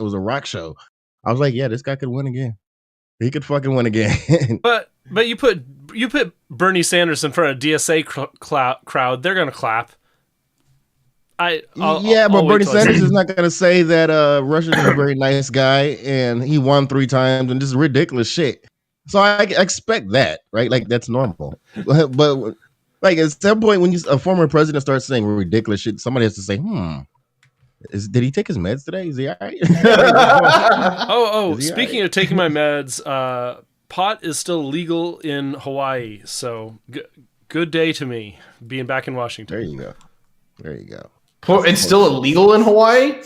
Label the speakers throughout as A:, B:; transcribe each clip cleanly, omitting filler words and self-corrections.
A: It was a rock show. I was like, yeah, this guy could win again. He could fucking win again.
B: But you put Bernie Sanders in front of DSA crowd, they're gonna clap. But
A: Bernie Sanders is not going to say that Russia's a very nice guy and he won 3 times and this is ridiculous shit. So I expect that, right? Like that's normal. But like at some point when a former president starts saying ridiculous shit, somebody has to say, did he take his meds today? Is he all right?
B: Speaking of taking my meds, pot is still legal in Hawaii. So good day to me being back in Washington.
A: There you go.
C: It's still illegal in Hawaii?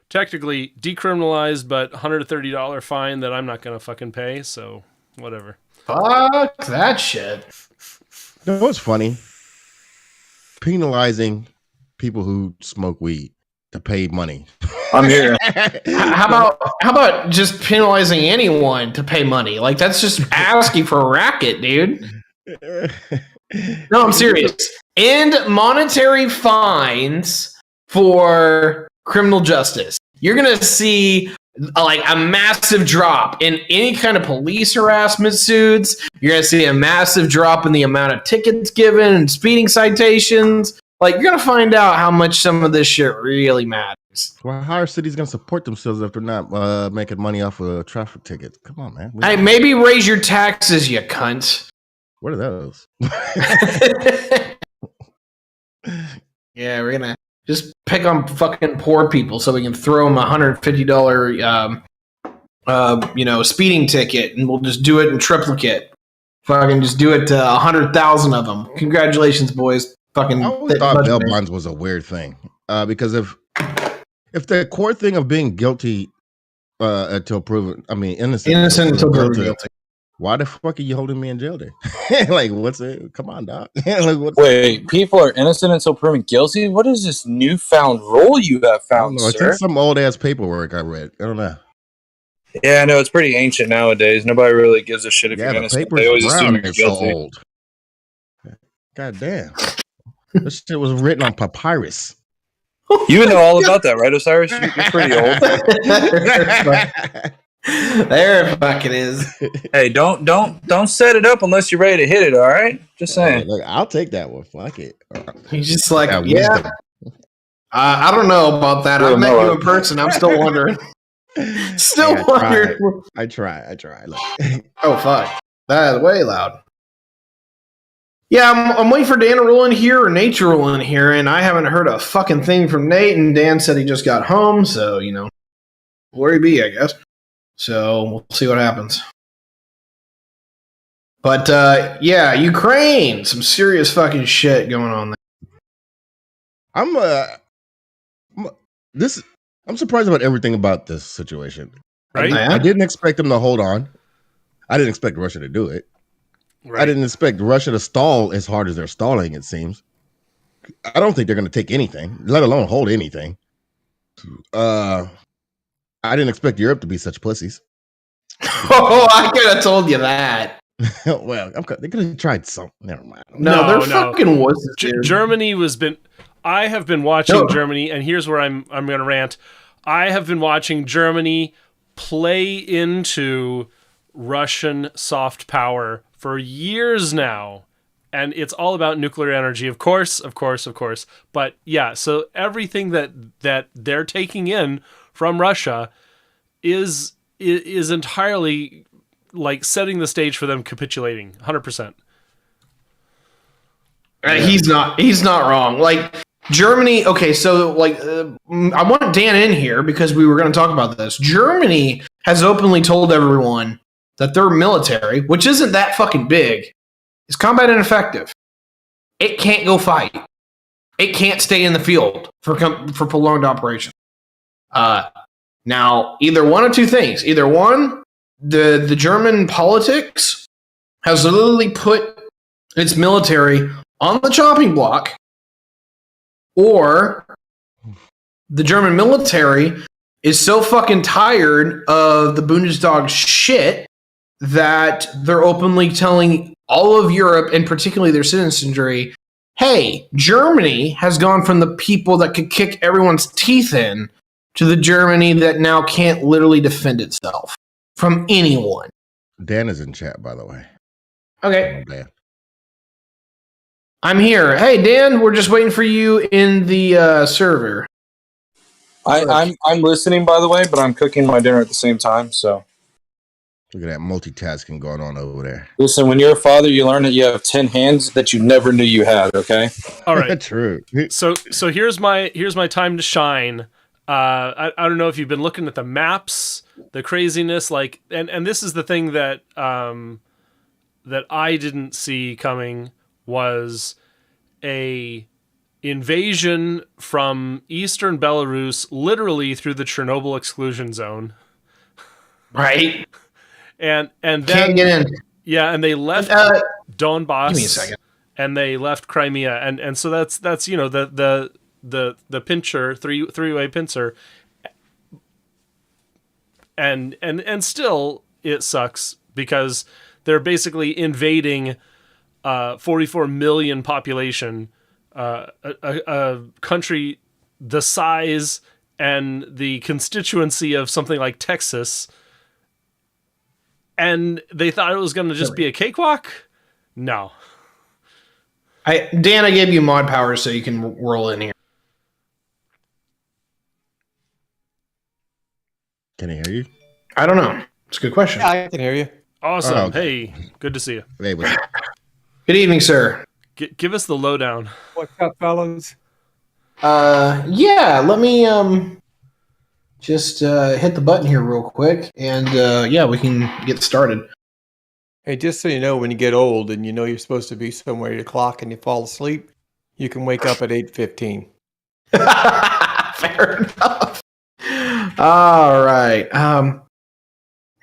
B: Technically decriminalized, but $130 fine that I'm not going to fucking pay, so whatever.
C: Fuck that shit.
A: You know what's funny? Penalizing people who smoke weed to pay money.
D: I'm here.
C: How about just penalizing anyone to pay money? Like that's just asking for a racket, dude. No, I'm serious. End monetary fines for criminal justice. You're going to see like a massive drop in any kind of police harassment suits. You're going to see a massive drop in the amount of tickets given and speeding citations. Like you're going to find out how much some of this shit really matters.
A: Well, how are cities going to support themselves if they're not making money off of traffic tickets? Come on, man.
C: Hey, maybe raise your taxes, you cunt.
A: What are those?
C: Yeah, we're gonna just pick on fucking poor people so we can throw them $150, speeding ticket, and we'll just do it in triplicate. Fucking just do it to 100,000 of them. Congratulations, boys! Fucking.
A: I always thought bail bonds was a weird thing because if the core thing of being guilty until proven, innocent until proven guilty. Why the fuck are you holding me in jail then? Like, what's it? Come on, dog.
D: Wait, people are innocent until proven guilty? What is this newfound rule you have found, sir?
A: It's some old-ass paperwork I read. I don't know.
D: Yeah, I know. It's pretty ancient nowadays. Nobody really gives a shit if you're innocent. They always assume you're guilty. So old.
A: God damn. This shit was written on papyrus.
D: You know all about that, right, Osiris? You're pretty old.
C: There it fucking is.
D: Hey, don't set it up unless you're ready to hit it, all right? Just saying.
A: Look, I'll take that one. Fuck it.
C: He's just like, yeah. I don't know about that. I met you in person. I'm still wondering. Wondering.
A: I try. Look.
C: Oh, fuck. That is way loud. Yeah, I'm waiting for Dan to roll in here or Nate to roll in here, and I haven't heard a fucking thing from Nate, and Dan said he just got home, so, where he be, I guess. So we'll see what happens. But Ukraine, some serious fucking shit going on there.
A: I'm surprised about everything about this situation.
B: Right?
A: I didn't expect them to hold on. I didn't expect Russia to do it. Right. I didn't expect Russia to stall as hard as they're stalling, it seems. I don't think they're going to take anything, let alone hold anything. I didn't expect Europe to be such pussies.
C: Oh, I could have told you that.
A: Well, they could have tried something. Never mind.
C: No, they're fucking wusses.
B: Germany I have been watching Germany, and here's where I'm going to rant. I have been watching Germany play into Russian soft power for years now. And it's all about nuclear energy, of course. But yeah, so everything that they're taking in from Russia is entirely like setting the stage for them capitulating 100%.
C: He's not wrong. Like Germany. Okay. So like, I want Dan in here because we were going to talk about this. Germany has openly told everyone that their military, which isn't that fucking big, is combat ineffective. It can't go fight. It can't stay in the field for prolonged operation. Now, either one of two things. Either one, the German politics has literally put its military on the chopping block, or the German military is so fucking tired of the Bundestag shit that they're openly telling all of Europe, and particularly their citizenry, hey, Germany has gone from the people that could kick everyone's teeth in to the Germany that now can't literally defend itself from anyone?
A: Dan is in chat, by the way.
C: Okay.
A: Dan.
C: I'm here. Hey, Dan, we're just waiting for you in the server.
D: I'm listening, by the way, but I'm cooking my dinner at the same time, so.
A: Look at that multitasking going on over there.
D: Listen, when you're a father, you learn that you have 10 hands that you never knew you had, okay?
B: All right.
A: True.
B: So here's my time to shine. I don't know if you've been looking at the maps, the craziness, like, and this is the thing that that I didn't see coming was a invasion from eastern Belarus, literally through the Chernobyl exclusion zone.
C: Right.
B: And then
C: can't get in.
B: Yeah, and they left Donbass.
C: Give me a second.
B: And they left Crimea, and so that's the pincher three-way pincer, and still it sucks because they're basically invading 44 million population, a country the size and the constituency of something like Texas. And they thought it was going to just be a cakewalk? No.
C: Dan, I gave you mod powers so you can roll in here.
A: Can I hear you?
C: I don't know. It's a good question.
E: Yeah, I can hear you.
B: Awesome.
A: Oh, okay.
B: Hey, good to see you.
A: Hey, what's up?
C: Good evening, sir.
B: Give us the lowdown.
E: What's up, fellas?
C: Yeah, let me just hit the button here real quick, and yeah, we can get started.
E: Hey, just so you know, when you get old and you know you're supposed to be somewhere at 8 o'clock and you fall asleep, you can wake up at 8:15.
C: Fair enough. All right.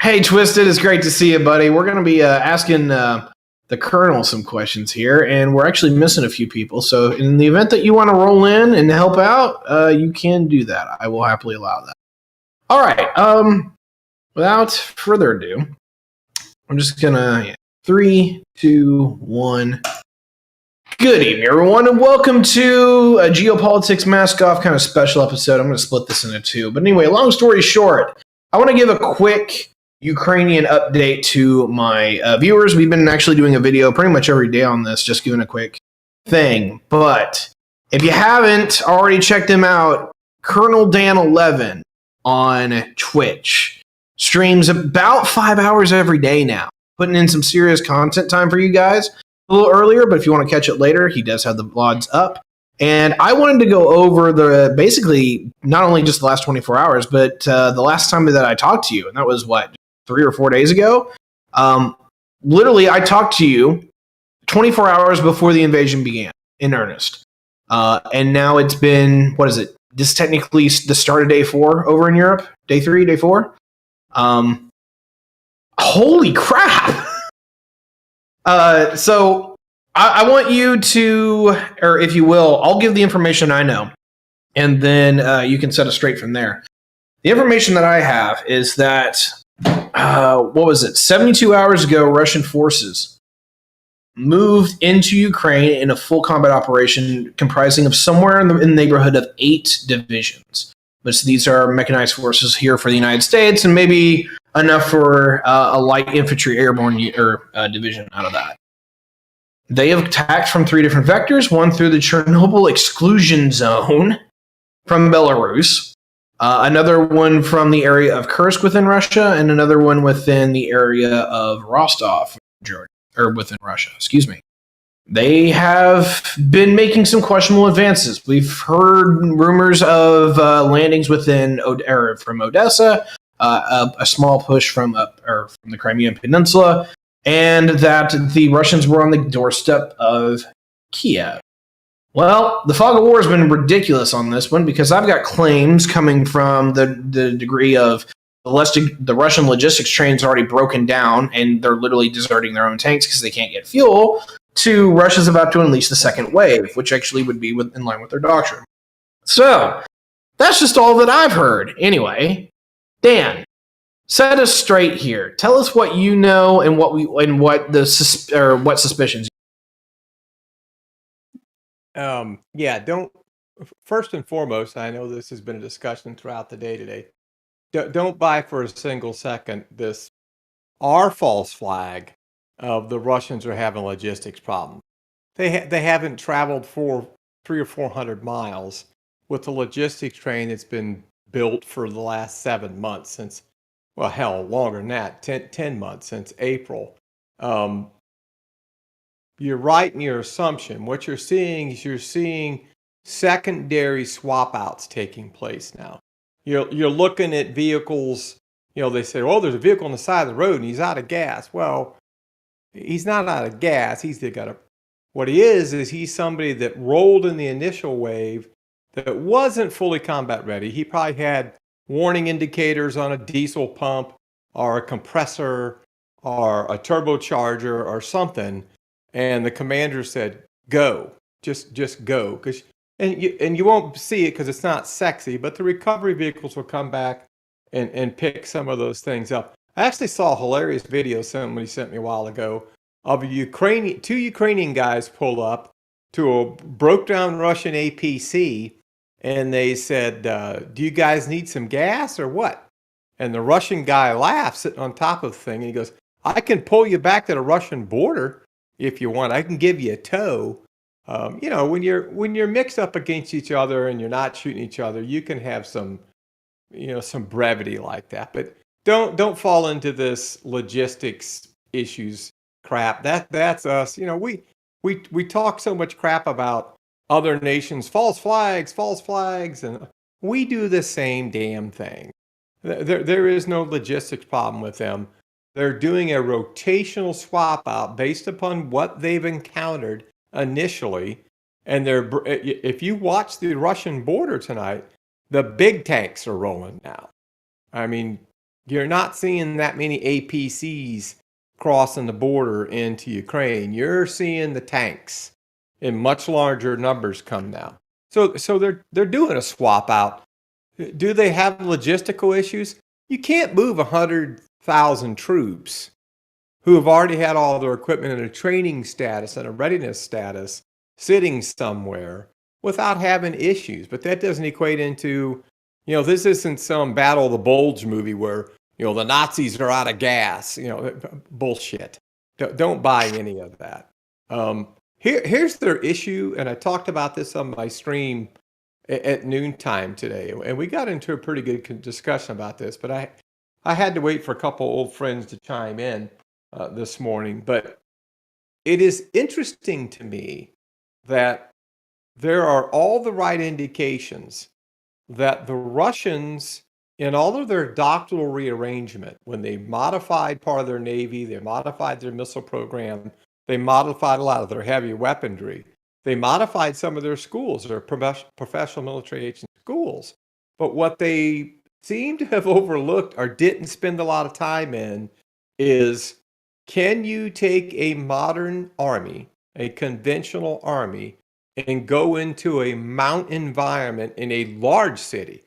C: Hey, Twisted, it's great to see you, buddy. We're going to be asking the Colonel some questions here, and we're actually missing a few people. So in the event that you want to roll in and help out, you can do that. I will happily allow that. All right. Without further ado, I'm just going to 3, 2, 1. Good evening, everyone, and welcome to a Geopolitics Mask Off kind of special episode. I'm going to split this into two. But anyway, long story short, I want to give a quick Ukrainian update to my viewers. We've been actually doing a video pretty much every day on this, just giving a quick thing. But if you haven't already checked him out, Colonel Dan 11 on Twitch streams about 5 hours every day now, putting in some serious content time for you guys. A little earlier, but if you want to catch it later, he does have the VODs up. And I wanted to go over basically not only just the last 24 hours, but the last time that I talked to you, and that was 3 or 4 days ago. Literally, I talked to you 24 hours before the invasion began in earnest. And now it's been, what is it? This is technically the start of day 4 over in Europe. Day 3, day 4. Holy crap! So I want you to, or if you will, I'll give the information I know, and then you can set us straight from there. The information that I have is that, 72 hours ago, Russian forces moved into Ukraine in a full combat operation comprising of somewhere in the neighborhood of 8 divisions. But these are mechanized forces here for the United States, and maybe enough for a light infantry airborne division out of that. They have attacked from 3 different vectors, one through the Chernobyl exclusion zone from Belarus, another one from the area of Kursk within Russia, and another one within the area of Rostov, Georgia, or within Russia, excuse me. They have been making some questionable advances. We've heard rumors of landings from Odessa, a small push from the Crimean Peninsula, and that the Russians were on the doorstep of Kiev. Well, the fog of war has been ridiculous on this one because I've got claims coming from the degree of the Russian logistics trains already broken down and they're literally deserting their own tanks because they can't get fuel, to Russia's about to unleash the second wave, which actually would be in line with their doctrine. So, that's just all that I've heard. Anyway, Dan, set us straight here. Tell us what you know and what suspicions.
E: Yeah, don't first and foremost, I know this has been a discussion throughout the day today. Don't buy for a single second this our false flag of the Russians are having logistics problems. They haven't traveled for 300 or 400 miles with a logistics train that's been built for the last 7 months since, well, hell, longer than that, 10 months since April. You're right in your assumption. What you're seeing is you're seeing secondary swap outs taking place now. You're looking at vehicles, they say, oh, there's a vehicle on the side of the road and he's out of gas. Well, he's not out of gas. What he is he's somebody that rolled in the initial wave that wasn't fully combat ready. He probably had warning indicators on a diesel pump or a compressor or a turbocharger or something. And the commander said, go, just go. And you won't see it because it's not sexy, but the recovery vehicles will come back and pick some of those things up. I actually saw a hilarious video somebody sent me a while ago of two Ukrainian guys pull up to a broke down Russian APC, and they said, do you guys need some gas or what? And the Russian guy laughs sitting on top of the thing, and he goes, I can pull you back to the Russian border if you want. I can give you a tow. When you're mixed up against each other and you're not shooting each other, you can have some brevity like that. But don't fall into this logistics issues crap. That's us. We talk so much crap about other nations, false flags, and we do the same damn thing. There is no logistics problem with them. They're doing a rotational swap out based upon what they've encountered initially. And if you watch the Russian border tonight, the big tanks are rolling now. I mean, you're not seeing that many APCs crossing the border into Ukraine. You're seeing the tanks in much larger numbers come now. So they're doing a swap out. Do they have logistical issues? You can't move 100,000 troops who have already had all their equipment in a training status and a readiness status sitting somewhere without having issues. But that doesn't equate into, this isn't some Battle of the Bulge movie where, the Nazis are out of gas, bullshit. Don't buy any of that. Here's their issue, and I talked about this on my stream at noontime today, and we got into a pretty good discussion about this, but I had to wait for a couple old friends to chime in this morning. But it is interesting to me that there are all the right indications that the Russians, in all of their doctrinal rearrangement, when they modified part of their Navy, they modified their missile program, they modified a lot of their heavy weaponry, they modified some of their schools, their professional military agent schools. But what they seem to have overlooked or didn't spend a lot of time in is, can you take a modern army, a conventional army, and go into a mountain environment in a large city?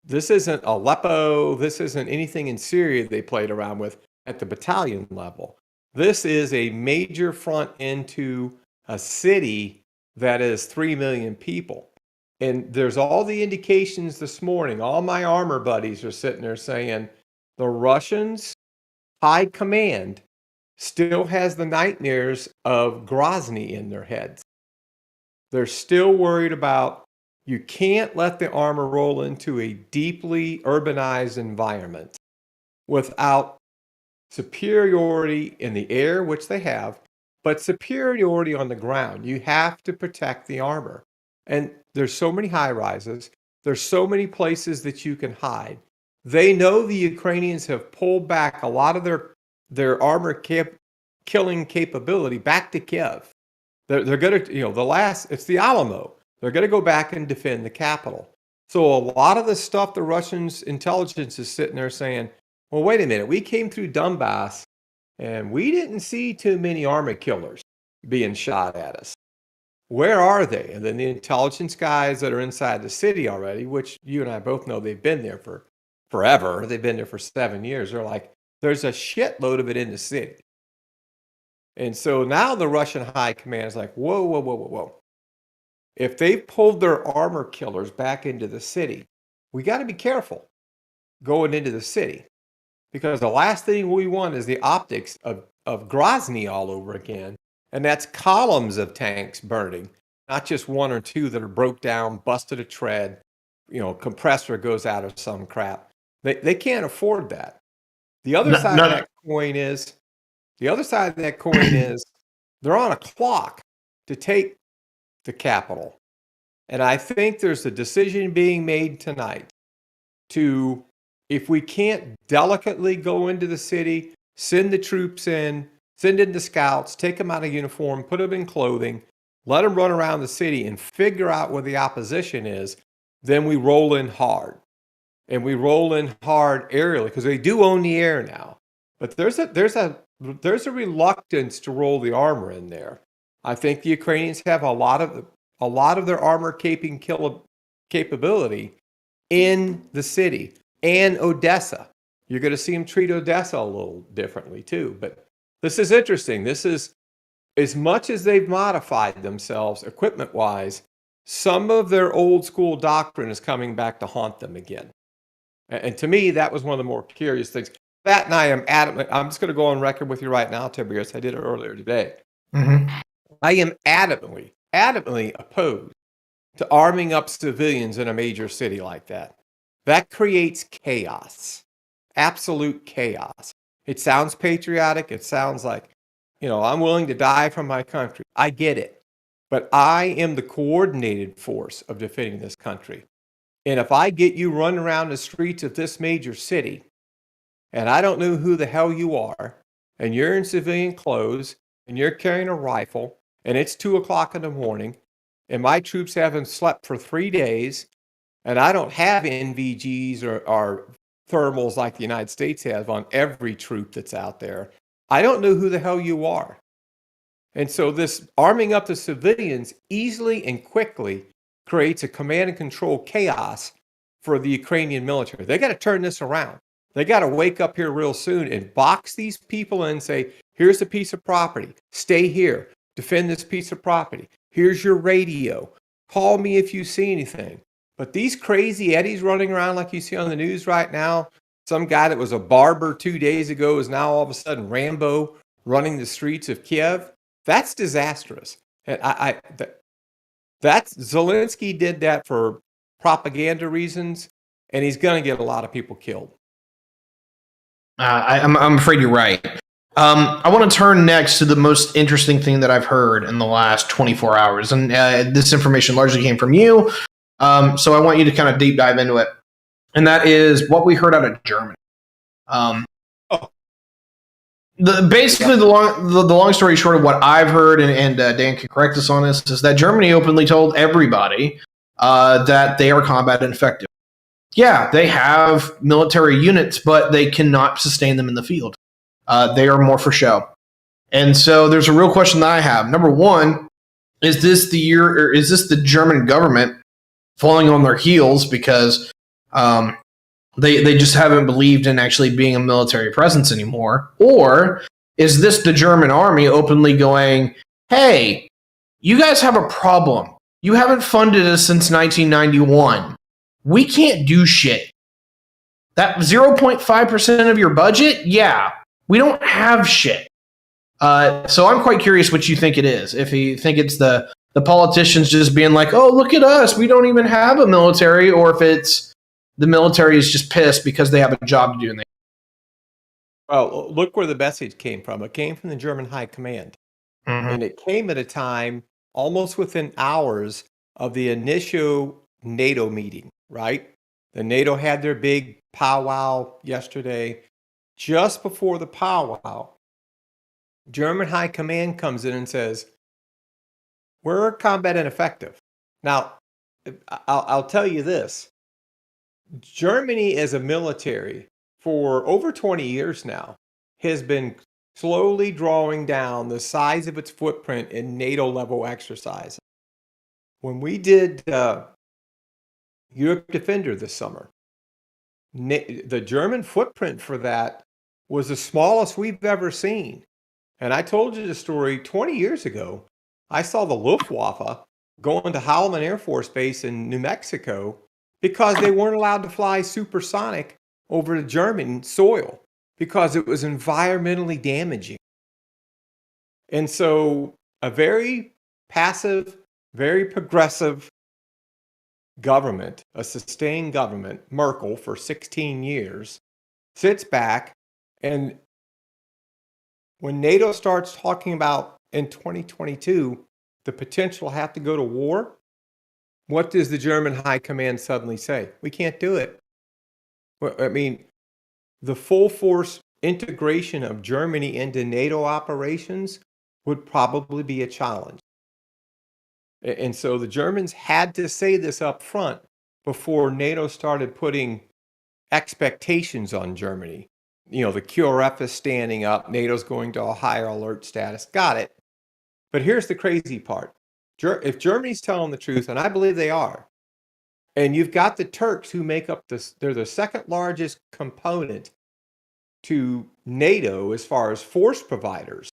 E: This isn't Aleppo. This isn't anything in Syria they played around with at the battalion level. This is a major front into a city that is 3 million people. And there's all the indications this morning. All my armor buddies are sitting there saying the Russians' high command still has the nightmares of Grozny in their heads. They're still worried about, you can't let the armor roll into a deeply urbanized environment without superiority in the air, which they have, but superiority on the ground. You have to protect the armor. And there's so many high rises. There's so many places that you can hide. They know the Ukrainians have pulled back a lot of their armor killing capability back to Kiev. They're going to, it's the Alamo. They're going to go back and defend the capital. So a lot of the stuff the Russians' intelligence is sitting there saying, well, wait a minute, we came through Donbass and we didn't see too many armor killers being shot at us. Where are they? And then the intelligence guys that are inside the city already, which you and I both know they've been there for forever. They've been there for 7 years. They're like, there's a shitload of it in the city. And so now the Russian high command is like, whoa. if they've pulled their armor killers back into the city, we got to be careful going into the city, because the last thing we want is the optics of Grozny all over again. And that's columns of tanks burning, not just one or two that are broke down, busted a tread, compressor goes out of some crap. They can't afford that. The other side of that coin is they're on a clock to take the capital. And I think there's a decision being made tonight to, if we can't delicately go into the city, send the troops in, send in the scouts, take them out of uniform, put them in clothing, let them run around the city and figure out where the opposition is, then we roll in hard. And we roll in hard aerially, because they do own the air now. But there's a reluctance to roll the armor in there. I think the Ukrainians have a lot of their armor capability in the city and Odessa. You're going to see them treat Odessa a little differently too. But this is interesting. This is, as much as they've modified themselves equipment-wise, some of their old school doctrine is coming back to haunt them again. And to me, that was one of the more curious things. That, and I am adamant, I'm just going to go on record with you right now, Tiberius. I did it earlier today. Mm-hmm. I am adamantly opposed to arming up civilians in a major city like that. That creates chaos, absolute chaos. It sounds patriotic. It sounds like, I'm willing to die for my country. I get it. But I am the coordinated force of defending this country. And if I get you running around the streets of this major city, and I don't know who the hell you are, and you're in civilian clothes, and you're carrying a rifle, and it's 2:00 in the morning, and my troops haven't slept for 3 days, and I don't have NVGs or thermals like the United States has on every troop that's out there, I don't know who the hell you are. And so this arming up the civilians easily and quickly creates a command and control chaos for the Ukrainian military. They got to turn this around. They got to wake up here real soon and box these people in and say, here's a piece of property. Stay here. Defend this piece of property. Here's your radio. Call me if you see anything. But these crazy Eddies running around like you see on the news right now, some guy that was a barber 2 days ago is now all of a sudden Rambo running the streets of Kiev. That's disastrous. And that's Zelensky did that for propaganda reasons, and he's going to get a lot of people killed.
C: I'm afraid you're right. I want to turn next to the most interesting thing that I've heard in the last 24 hours, and this information largely came from you, so I want you to kind of deep dive into it, and that is what we heard out of Germany. The long story short of what I've heard, and Dan can correct us on this, is that Germany openly told everybody that they are combat ineffective. Yeah, they have military units, but they cannot sustain them in the field. They are more for show. And so there's a real question that I have. Number one, is this the German government falling on their heels because they just haven't believed in actually being a military presence anymore? Or is this the German army openly going, hey, you guys have a problem. You haven't funded us since 1991. We can't do shit. That 0.5% of your budget? Yeah, we don't have shit. So I'm quite curious what you think it is. If you think it's the politicians just being like, oh, look at us, we don't even have a military, or if it's the military is just pissed because they have a job to do.
E: Well, look where the message came from. It came from the German High Command. Mm-hmm. And it came at a time almost within hours of the initial NATO meeting, right? The NATO had their big powwow yesterday. Just before the powwow, German High Command comes in and says, we're combat ineffective. Now, I'll tell you this. Germany as a military for over 20 years now has been slowly drawing down the size of its footprint in NATO level exercises. When we did Europe Defender this summer, the German footprint for that was the smallest we've ever seen. And I told you the story 20 years ago. I saw the Luftwaffe going to Holloman Air Force Base in New Mexico because they weren't allowed to fly supersonic over the German soil because it was environmentally damaging. And so a very passive, very progressive government, a sustained government, Merkel for 16 years, sits back, and when NATO starts talking about in 2022 the potential have to go to war, what does the German high command suddenly say? We can't do it. Well, I mean, the full force integration of Germany into NATO operations would probably be a challenge. And so the Germans had to say this up front before NATO started putting expectations on Germany. You know, the QRF is standing up, NATO's going to a higher alert status. Got it. But here's the crazy part. If Germany's telling the truth, and I believe they are, and you've got the Turks who make up this, they're the second largest component to NATO as far as force providers,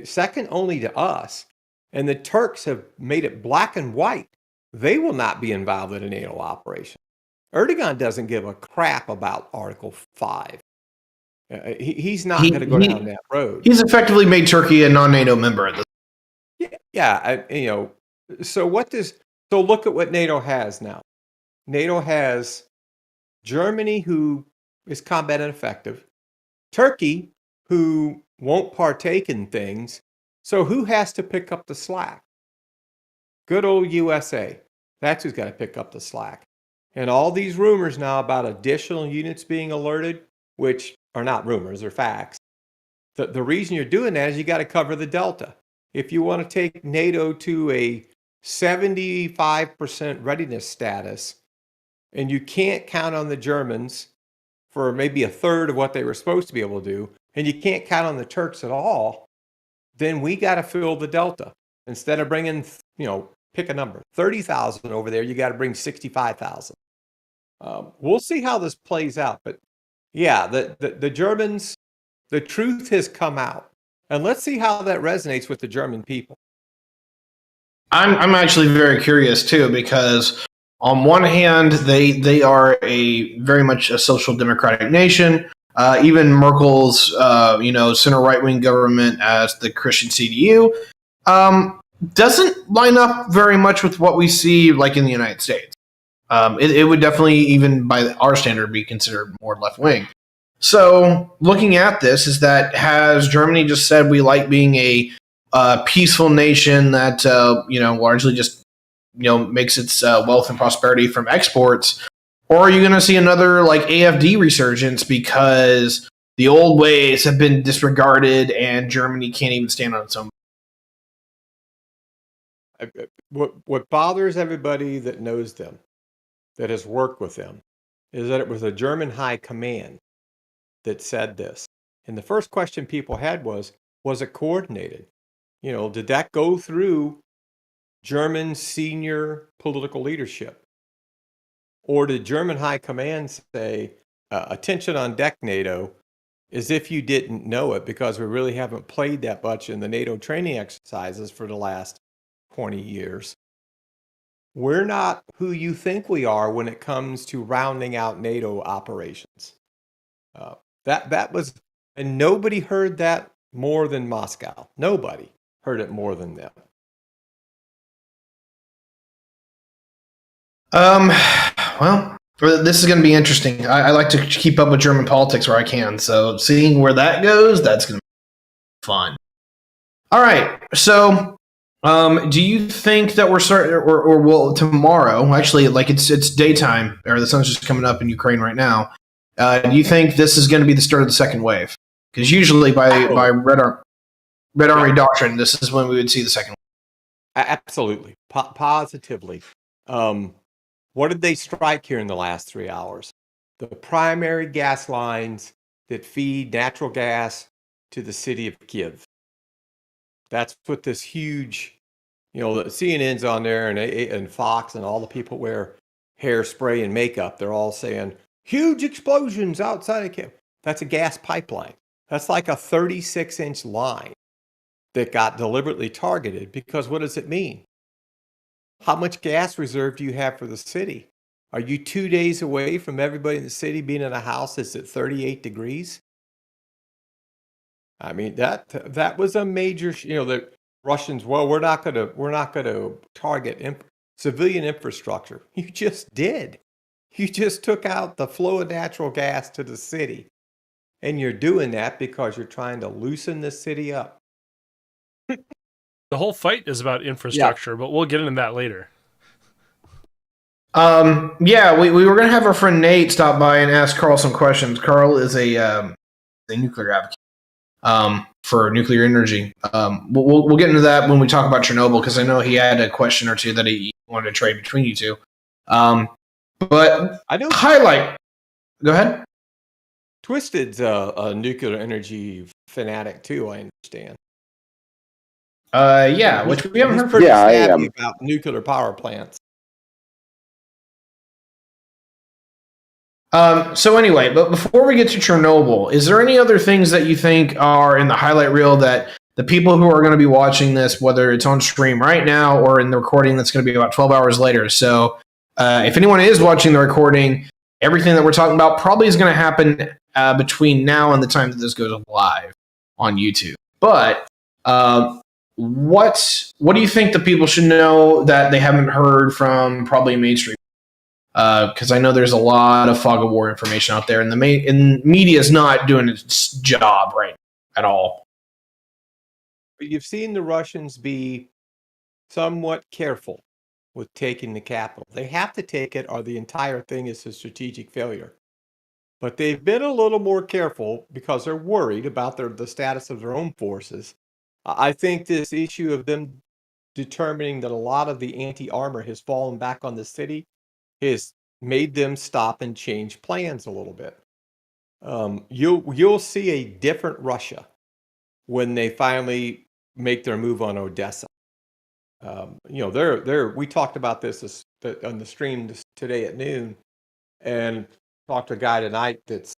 E: second only to us, and the Turks have made it black and white. They will not be involved in a NATO operation. Erdogan doesn't give a crap about Article 5. He's not going to go down that road.
C: He's effectively made Turkey a non-NATO member at this.
E: So look at what NATO has now. NATO has Germany, who is combat ineffective, Turkey, who won't partake in things. So who has to pick up the slack? Good old USA. That's who's got to pick up the slack. And all these rumors now about additional units being alerted, which are not rumors, they're facts. The reason you're doing that is you got to cover the Delta. If you want to take NATO to a 75% readiness status, and you can't count on the Germans for maybe a third of what they were supposed to be able to do, and you can't count on the Turks at all, then we got to fill the Delta. Instead of bringing, pick a number, 30,000 over there, you got to bring 65,000. We'll see how this plays out. But yeah, the Germans, the truth has come out. And let's see how that resonates with the German people.
C: I'm actually very curious too, because on one hand, they are a very much a social democratic nation. Even Merkel's center right wing government as the Christian CDU doesn't line up very much with what we see like in the United States. It would definitely, even by our standard, be considered more left wing. So looking at this, is that has Germany just said we like being a peaceful nation that largely just makes its wealth and prosperity from exports, or are you going to see another like AFD resurgence because the old ways have been disregarded and Germany can't even stand on its own?
E: What bothers everybody that knows them, that has worked with them, is that it was a German high command that said this. And the first question people had was it coordinated? Did that go through German senior political leadership? Or did German high command say, attention on deck, NATO, as if you didn't know it, because we really haven't played that much in the NATO training exercises for the last 20 years. We're not who you think we are when it comes to rounding out NATO operations. That was, and nobody heard that more than Moscow. Nobody heard it more than them.
C: Well, this is going to be interesting. I like to keep up with German politics where I can. So seeing where that goes, that's going to be fun. All right. So do you think that we're starting, or will tomorrow, actually, like it's daytime, or the sun's just coming up in Ukraine right now. Do you think this is going to be the start of the second wave? Because usually by Red Army doctrine, this is when we would see the second wave.
E: Absolutely. Positively. What did they strike here in the last 3 hours? The primary gas lines that feed natural gas to the city of Kiev. That's what this huge, the CNN's on there, and Fox and all the people wear hairspray and makeup. They're all saying, huge explosions outside of Kiev. That's a gas pipeline. That's like a 36-inch line that got deliberately targeted, because what does it mean? How much gas reserve do you have for the city? Are you 2 days away from everybody in the city being in a house that's at 38 degrees? I mean, that was a major, the Russians, well, we're not gonna target civilian infrastructure. You just did. You just took out the flow of natural gas to the city. And you're doing that because you're trying to loosen the city up.
B: The whole fight is about infrastructure, but we'll get into that later.
C: Yeah, we were going to have our friend Nate stop by and ask Carl some questions. Carl is a nuclear advocate for nuclear energy. We'll get into that when we talk about Chernobyl, because I know he had a question or two that he wanted to trade between you two. But
E: I know.
C: Highlight. Go ahead.
E: Twisted's a nuclear energy fanatic too, I understand.
C: Yeah, which we haven't heard.
E: Pretty savvy about nuclear power plants.
C: So anyway, but before we get to Chernobyl, is there any other things that you think are in the highlight reel that the people who are going to be watching this, whether it's on stream right now or in the recording that's going to be about 12 hours later? So if anyone is watching the recording, everything that we're talking about probably is going to happen between now and the time that this goes live on YouTube. But what do you think the people should know that they haven't heard from probably mainstream? Because I know there's a lot of fog of war information out there, and media is not doing its job right at all.
E: But you've seen the Russians be somewhat careful with taking the capital. They have to take it, or the entire thing is a strategic failure. But they've been a little more careful because they're worried about the status of their own forces. I think this issue of them determining that a lot of the anti-armor has fallen back on the city has made them stop and change plans a little bit. You'll see a different Russia when they finally make their move on Odessa. We talked about this on the stream today at noon, and talked to a guy tonight that's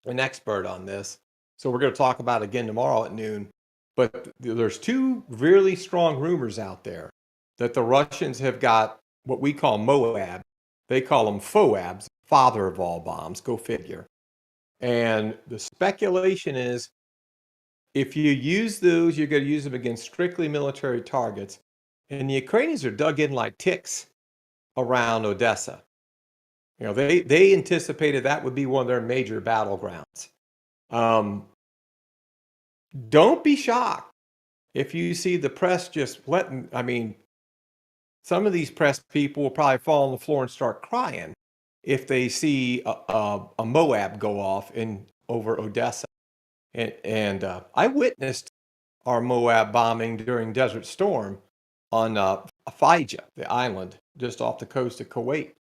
E: an expert on this. So we're going to talk about it again tomorrow at noon. But there's two really strong rumors out there that the Russians have got what we call Moab. They call them FOABs, father of all bombs. Go figure. And the speculation is, if you use those, you're going to use them against strictly military targets. And the Ukrainians are dug in like ticks around Odessa. They anticipated that would be one of their major battlegrounds. Don't be shocked if you see the press just some of these press people will probably fall on the floor and start crying if they see a Moab go off over Odessa. And I witnessed our Moab bombing during Desert Storm on Fija, the island just off the coast of Kuwait.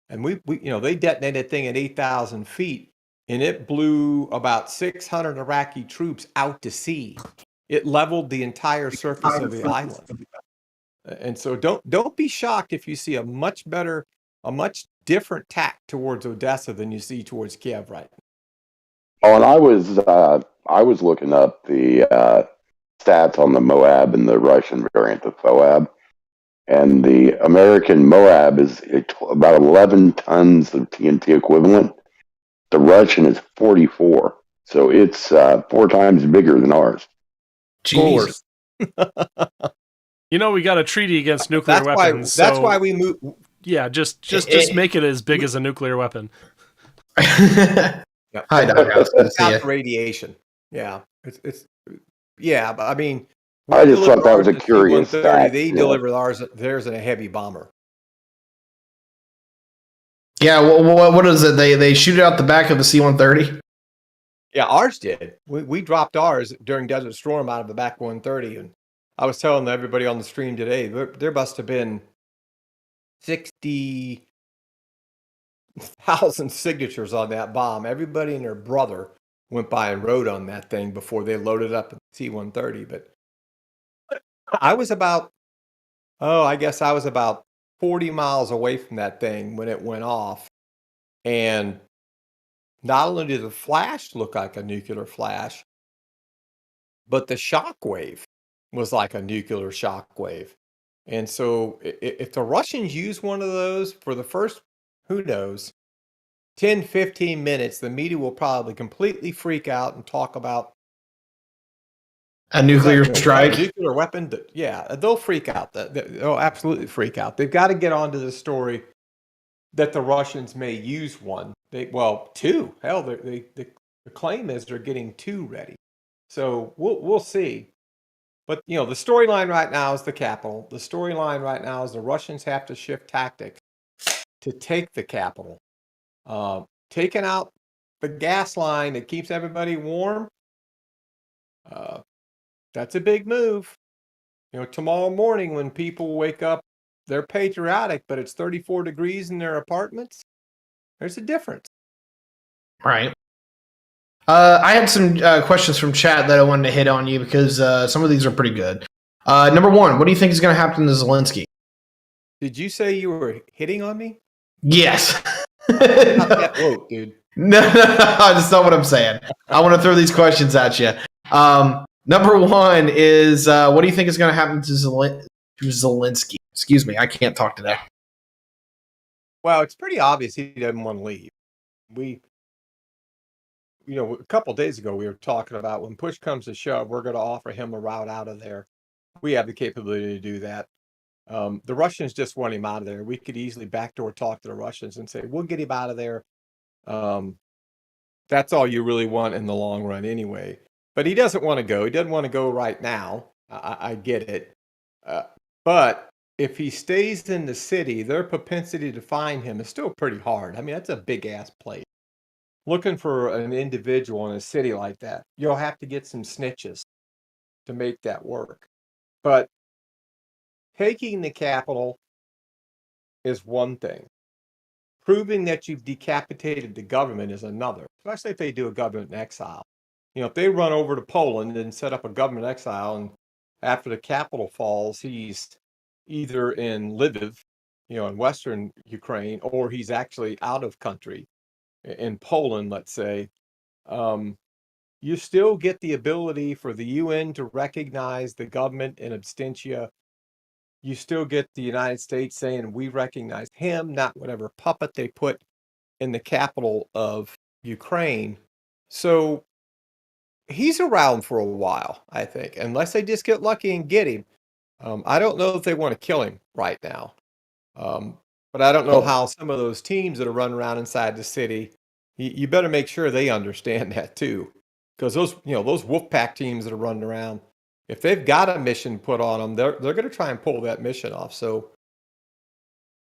E: And they detonated that thing at 8,000 feet, and it blew about 600 Iraqi troops out to sea. It leveled the entire surface of the island. And so don't be shocked if you see a much different tack towards Odessa than you see towards Kiev right now.
F: Oh, and I was looking up the stats on the Moab and the Russian variant of FOAB. And the American Moab is about 11 tons of TNT equivalent. The Russian is 44. So it's 4 times bigger than ours.
C: Jeez.
B: We got a treaty against nuclear weapons.
E: That's why we move.
B: Yeah, just make it as big as a nuclear weapon.
C: Hi, Doc.
E: Without radiation. Yeah. But I mean,
F: I just thought that was a curious fact.
E: They deliver theirs in a heavy bomber.
C: Yeah, well, what is it? They shoot out the back of the C-130?
E: Yeah, ours did. We dropped ours during Desert Storm out of the back 130, and I was telling everybody on the stream today, there must have been 60,000 signatures on that bomb. Everybody and their brother went by and rode on that thing before they loaded up the C-130. But I was about 40 miles away from that thing when it went off. And not only did the flash look like a nuclear flash, but the shock wave was like a nuclear shock wave. And so if the Russians use one of those for the first, who knows, 10, 15 minutes, the media will probably completely freak out and talk about
C: a nuclear strike.
E: Nuclear weapon. Yeah, they'll freak out. They'll absolutely freak out. They've got to get onto the story that the Russians may use one. Two. Hell, the claim is they're getting two ready. So we'll see. But the storyline right now is the capital. The storyline right now is the Russians have to shift tactic to take the capital. Taking out the gas line that keeps everybody warm. That's a big move. Tomorrow morning when people wake up, they're patriotic, but it's 34 degrees in their apartments. There's a difference.
C: Right. I had some questions from chat that I wanted to hit on you because some of these are pretty good. Number one, what do you think is going to happen to Zelensky?
E: Did you say you were hitting on me?
C: Yes.
E: Not that woke, dude.
C: No, that's not what I'm saying. I want to throw these questions at you. Number one is, what do you think is going to happen to Zelensky? Excuse me, I can't talk today.
E: Well, it's pretty obvious he doesn't want to leave. A couple of days ago, we were talking about when push comes to shove, we're going to offer him a route out of there. We have the capability to do that. The Russians just want him out of there. We could easily backdoor talk to the Russians and say, we'll get him out of there. That's all you really want in the long run anyway. But he doesn't want to go. He doesn't want to go right now. I get it. But if he stays in the city, their propensity to find him is still pretty hard. I mean, that's a big-ass place. Looking for an individual in a city like that, you'll have to get some snitches to make that work. But taking the capital is one thing. Proving that you've decapitated the government is another, especially if they do a government in exile. If they run over to Poland and set up a government exile, and after the capital falls, he's either in Lviv, in Western Ukraine, or he's actually out of country in Poland, let's say, you still get the ability for the UN to recognize the government in absentia. You still get the United States saying, we recognize him, not whatever puppet they put in the capital of Ukraine. So he's around for a while, I think, unless they just get lucky and get him. I don't know if they want to kill him right now. But I don't know how some of those teams that are running around inside the city, you better make sure they understand that too. Because those Wolfpack teams that are running around, if they've got a mission put on them, they're going to try and pull that mission off. So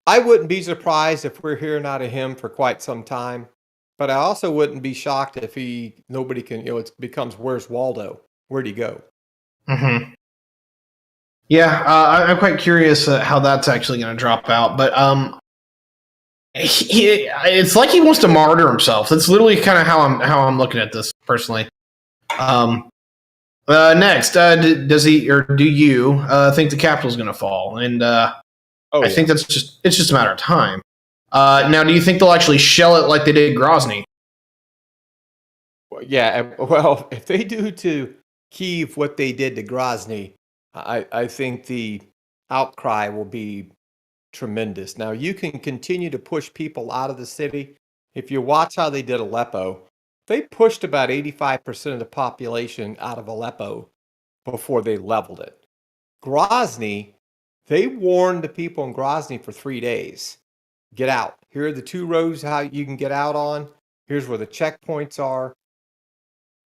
E: I wouldn't be surprised if we're hearing out of him for quite some time. But I also wouldn't be shocked if nobody can, it becomes, where's Waldo? Where'd he go?
C: Mm-hmm. Yeah, I'm quite curious how that's actually going to drop out. But it's like he wants to martyr himself. That's literally kind of how I'm looking at this personally. Next, does he or do you think the capital's going to fall? And I think it's just a matter of time. Now, do you think they'll actually shell it like they did Grozny?
E: Well, if they do to Kyiv what they did to Grozny, I think the outcry will be tremendous. Now, you can continue to push people out of the city. If you watch how they did Aleppo, they pushed about 85% of the population out of Aleppo before they leveled it. Grozny, they warned the people in Grozny for 3 days. Get out. Here are the 2 roads how you can get out on. Here's where the checkpoints are.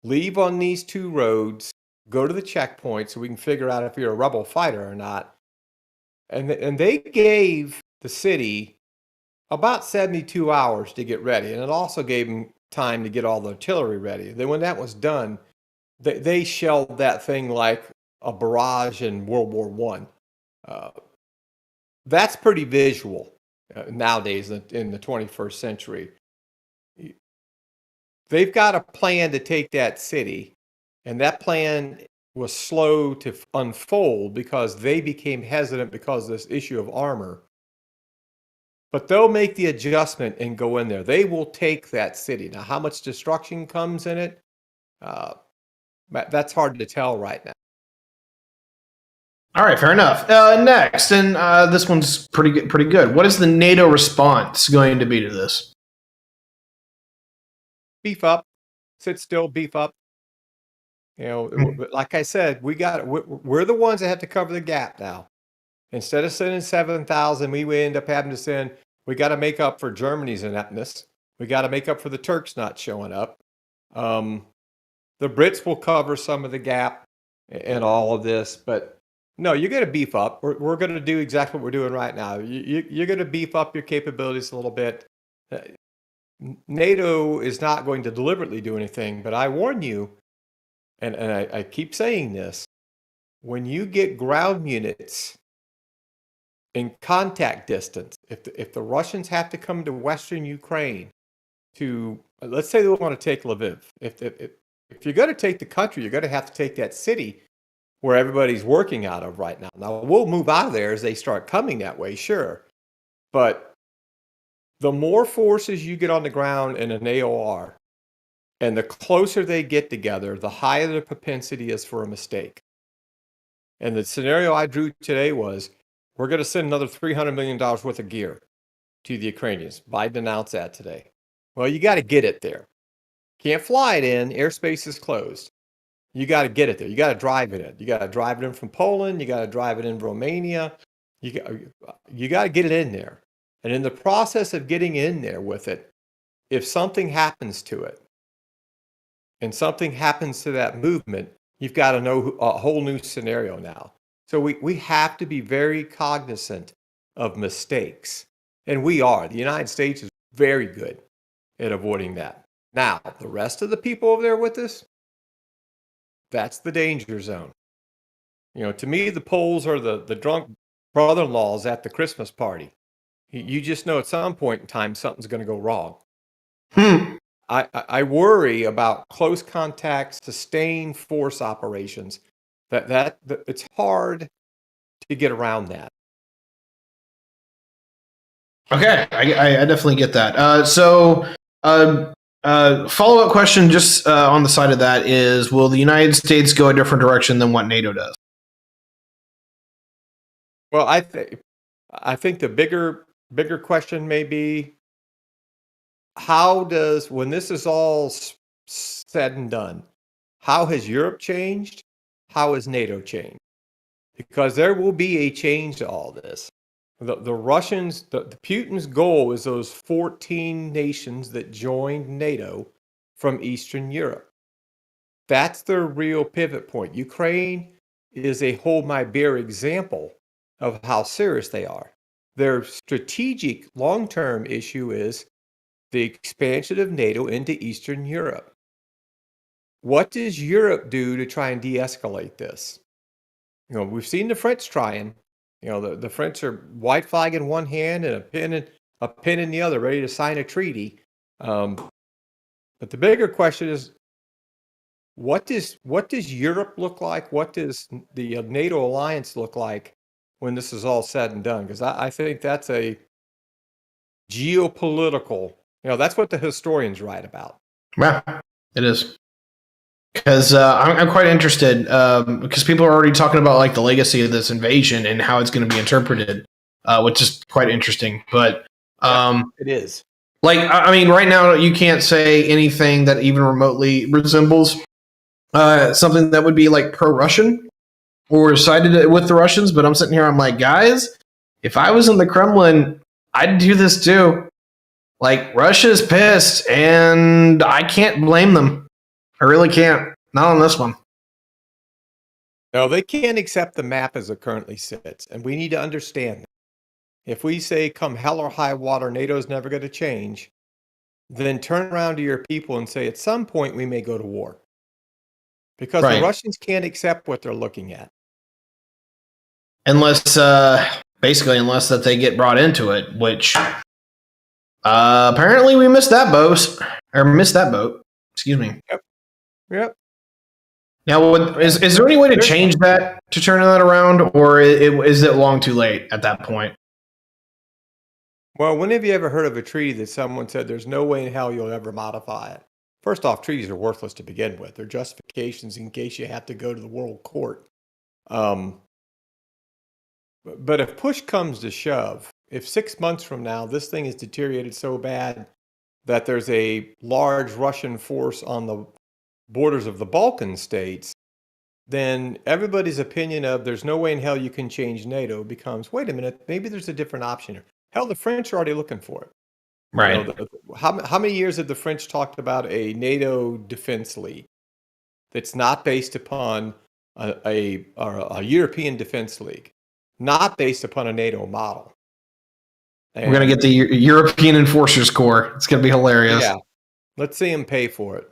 E: Leave on these 2 roads. Go to the checkpoint so we can figure out if you're a rebel fighter or not. And they gave the city about 72 hours to get ready. And it also gave them time to get all the artillery ready. Then when that was done, they shelled that thing like a barrage in World War I. That's pretty visual nowadays in the 21st century. They've got a plan to take that city. And that plan was slow to unfold because they became hesitant because of this issue of armor. But they'll make the adjustment and go in there. They will take that city. Now, how much destruction comes in it, that's hard to tell right now.
C: All right, fair enough. Next, and this one's pretty good. What is the NATO response going to be to this?
E: Beef up, sit still, beef up. You know, like I said, we're the ones that have to cover the gap now. Instead of sending 7,000, we end up having to send. We got to make up for Germany's ineptness. We got to make up for the Turks not showing up. The Brits will cover some of the gap in all of this, but no, you're going to beef up. We're going to do exactly what we're doing right now. You're going to beef up your capabilities a little bit. NATO is not going to deliberately do anything, but I warn you, and I keep saying this, when you get ground units in contact distance, if the Russians have to come to Western Ukraine to, let's say they want to take Lviv, if you're going to take the country, you're going to have to take that city where everybody's working out of right now. Now, we'll move out of there as they start coming that way, sure. But the more forces you get on the ground in an AOR, and the closer they get together, the higher the propensity is for a mistake. And the scenario I drew today was, we're going to send another $300 million worth of gear to the Ukrainians. Biden announced that today. Well, you got to get it there. Can't fly it in. Airspace is closed. You got to get it there. You got to drive it in. You got to drive it in from Poland. You got to drive it in Romania. You got to get it in there. And in the process of getting in there with it, if something happens to it, and something happens to that movement, you've got to know a whole new scenario now. So we have to be very cognizant of mistakes. And we are. The United States is very good at avoiding that. Now, the rest of the people over there with us, that's the danger zone. You know, to me, the Poles are the drunk brother-in-laws at the Christmas party. You just know at some point in time something's going to go wrong. I worry about close contact, sustained force operations. That it's hard to get around that.
C: Okay, I definitely get that. Follow-up question just on the side of that is, will the United States go a different direction than what NATO does?
E: Well, I think the bigger question may be, how does, when this is all said and done, how has Europe changed? How has NATO changed? Because there will be a change to all this. The Russians, the Putin's goal is those 14 nations that joined NATO from Eastern Europe. That's their real pivot point. Ukraine is a hold my beer example of how serious they are. Their strategic long-term issue is the expansion of NATO into Eastern Europe. What does Europe do to try and de-escalate this? You know, we've seen the French trying. You know, the French are white flag in one hand and a pen in the other, ready to sign a treaty. But the bigger question is, what does Europe look like? What does the NATO alliance look like when this is all said and done? Because I think that's a geopolitical. You know, that's what the historians write about.
C: Yeah, it is. Because I'm quite interested, because people are already talking about like the legacy of this invasion and how it's going to be interpreted, which is quite interesting. But
E: it is.
C: Like, I mean, right now you can't say anything that even remotely resembles something that would be like pro-Russian or sided with the Russians. But I'm sitting here, I'm like, guys, if I was in the Kremlin, I'd do this too. Like, Russia's pissed, and I can't blame them. I really can't. Not on this one.
E: No, they can't accept the map as it currently sits, and we need to understand that. If we say, come hell or high water, NATO's never going to change, then turn around to your people and say, at some point we may go to war. Because the Russians can't accept what they're looking at.
C: Unless that they get brought into it, which apparently we missed that boat. Excuse me.
E: Yep.
C: Now, is there any way to change that, to turn that around, or is it long too late at that point?
E: Well, when have you ever heard of a treaty that someone said there's no way in hell you'll ever modify it? First off, treaties are worthless to begin with. They're justifications in case you have to go to the world court. But if push comes to shove, if 6 months from now this thing is deteriorated so bad that there's a large Russian force on the borders of the Balkan states, then everybody's opinion of there's no way in hell you can change NATO becomes, wait a minute, maybe there's a different option here. Hell, the French are already looking for it.
C: Right.
E: How many years have the French talked about a NATO defense league that's not based upon a European defense league, not based upon a NATO model? And
C: we're going to get the European Enforcers Corps. It's going to be hilarious.
E: Yeah. Let's see them pay for it.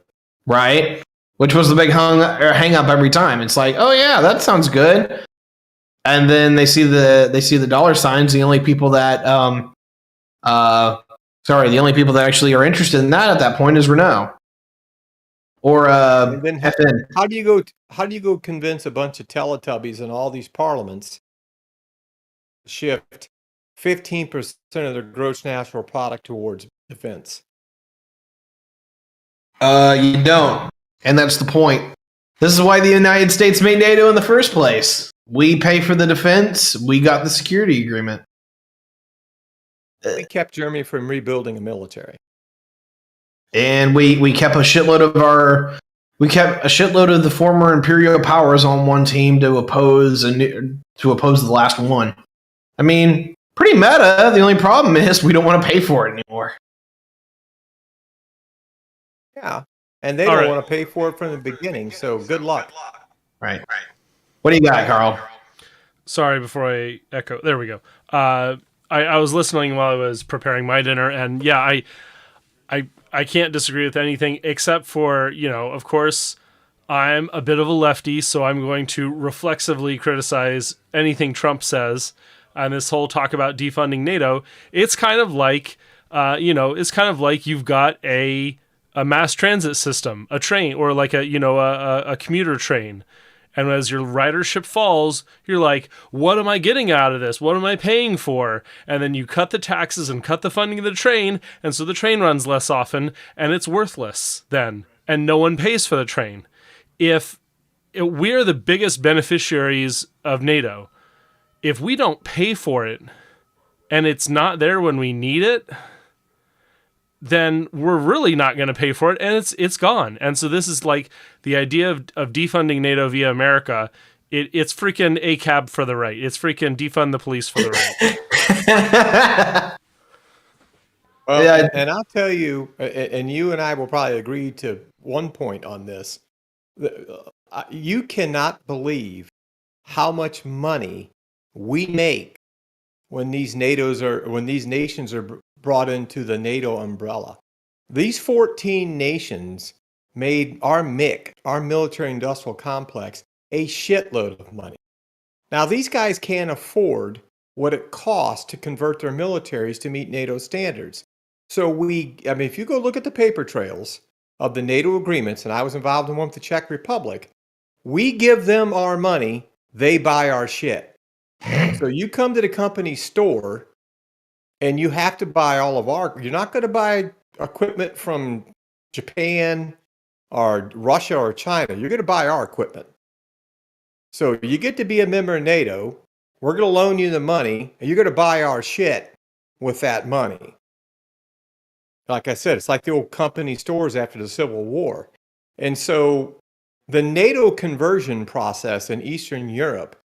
C: Right? Which was the big hang up every time. It's like, oh yeah, that sounds good. And then they see the dollar signs. The only people that the only people that actually are interested in that at that point is Renault. Or
E: and then how do you go convince a bunch of Teletubbies in all these parliaments to shift 15% of their gross national product towards defense?
C: You don't. And that's the point. This is why the United States made NATO in the first place. We pay for the defense. We got the security agreement.
E: We kept Germany from rebuilding a military.
C: And we kept a shitload of the former imperial powers on one team to oppose the last one. I mean, pretty meta. The only problem is we don't want to pay for it anymore.
E: Yeah. And they don't want to pay for it from the beginning, so good luck.
C: Right. What do you got, Carl?
B: Sorry, before I echo. There we go. I was listening while I was preparing my dinner, and yeah, I can't disagree with anything except for, of course, I'm a bit of a lefty, so I'm going to reflexively criticize anything Trump says. And this whole talk about defunding NATO, it's kind of like, you've got a mass transit system, a train, or like a commuter train. And as your ridership falls, you're like, what am I getting out of this? What am I paying for? And then you cut the taxes and cut the funding of the train, and so the train runs less often, and it's worthless then, and no one pays for the train. If we're the biggest beneficiaries of NATO, if we don't pay for it, and it's not there when we need it, then we're really not going to pay for it, and it's gone. And so this is like the idea of defunding NATO via America. It's freaking ACAB for the right. It's freaking defund the police for the right.
E: Well, yeah. And I'll tell you, and you and I will probably agree to one point on this. You cannot believe how much money we make when these nations are brought into the NATO umbrella. These 14 nations made our MIC, our military industrial complex, a shitload of money. Now, these guys can't afford what it costs to convert their militaries to meet NATO standards. So if you go look at the paper trails of the NATO agreements, and I was involved in one with the Czech Republic, we give them our money, they buy our shit. So you come to the company store, and you have to buy all of you're not going to buy equipment from Japan or Russia or China. You're going to buy our equipment. So you get to be a member of NATO. We're going to loan you the money, and you're going to buy our shit with that money. Like I said, it's like the old company stores after the Civil War. And so the NATO conversion process in Eastern Europe,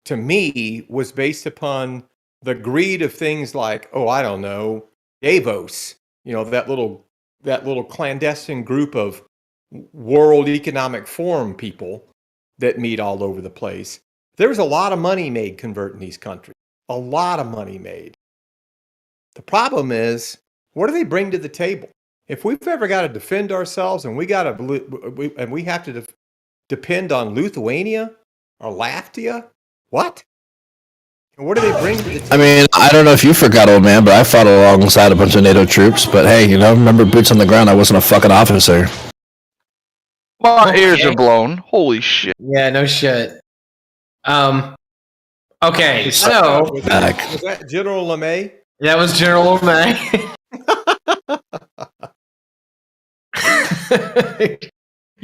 E: to me, was based upon the greed of things like, Davos, that little clandestine group of World Economic Forum people that meet all over the place. There was a lot of money made converting these countries. A lot of money made. The problem is, what do they bring to the table? If we've ever got to defend ourselves and we have to depend on Lithuania or Latvia, what? What do they bring to the table?
G: I mean, I don't know if you forgot, old man, but I fought alongside a bunch of NATO troops. But hey, remember boots on the ground? I wasn't a fucking officer.
H: My ears are blown. Holy shit.
C: Yeah, no shit. Okay, so...
E: Was that General LeMay?
C: That was General LeMay.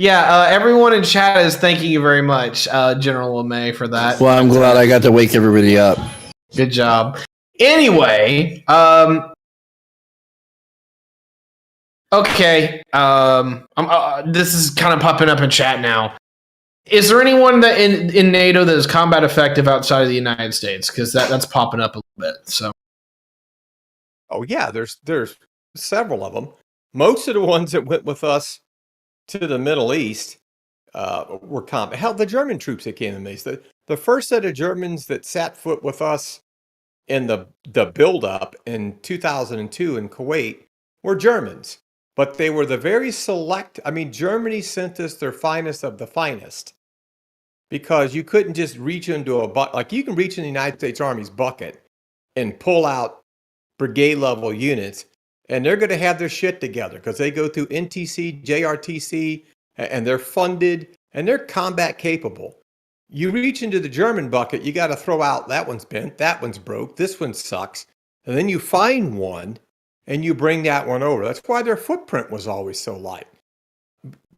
C: Yeah, everyone in chat is thanking you very much, General LeMay, for that.
G: Well, I'm glad I got to wake everybody up.
C: Good job. Anyway, okay. This is kind of popping up in chat now. Is there anyone that in NATO that is combat effective outside of the United States? Because that's popping up a little bit. So,
E: oh yeah, there's several of them. Most of the ones that went with us to the Middle East were combat. Hell, the German troops that came to the Middle East. The first set of Germans that sat foot with us in the buildup in 2002 in Kuwait were Germans, but they were the very select. I mean, Germany sent us their finest of the finest. Because you couldn't just reach into a bucket. Like you can reach in the United States Army's bucket and pull out brigade level units, and they're going to have their shit together because they go through NTC, JRTC, and they're funded and they're combat capable. You reach into the German bucket, you got to throw out that one's bent, that one's broke, this one sucks, and then you find one and you bring that one over. That's why their footprint was always so light.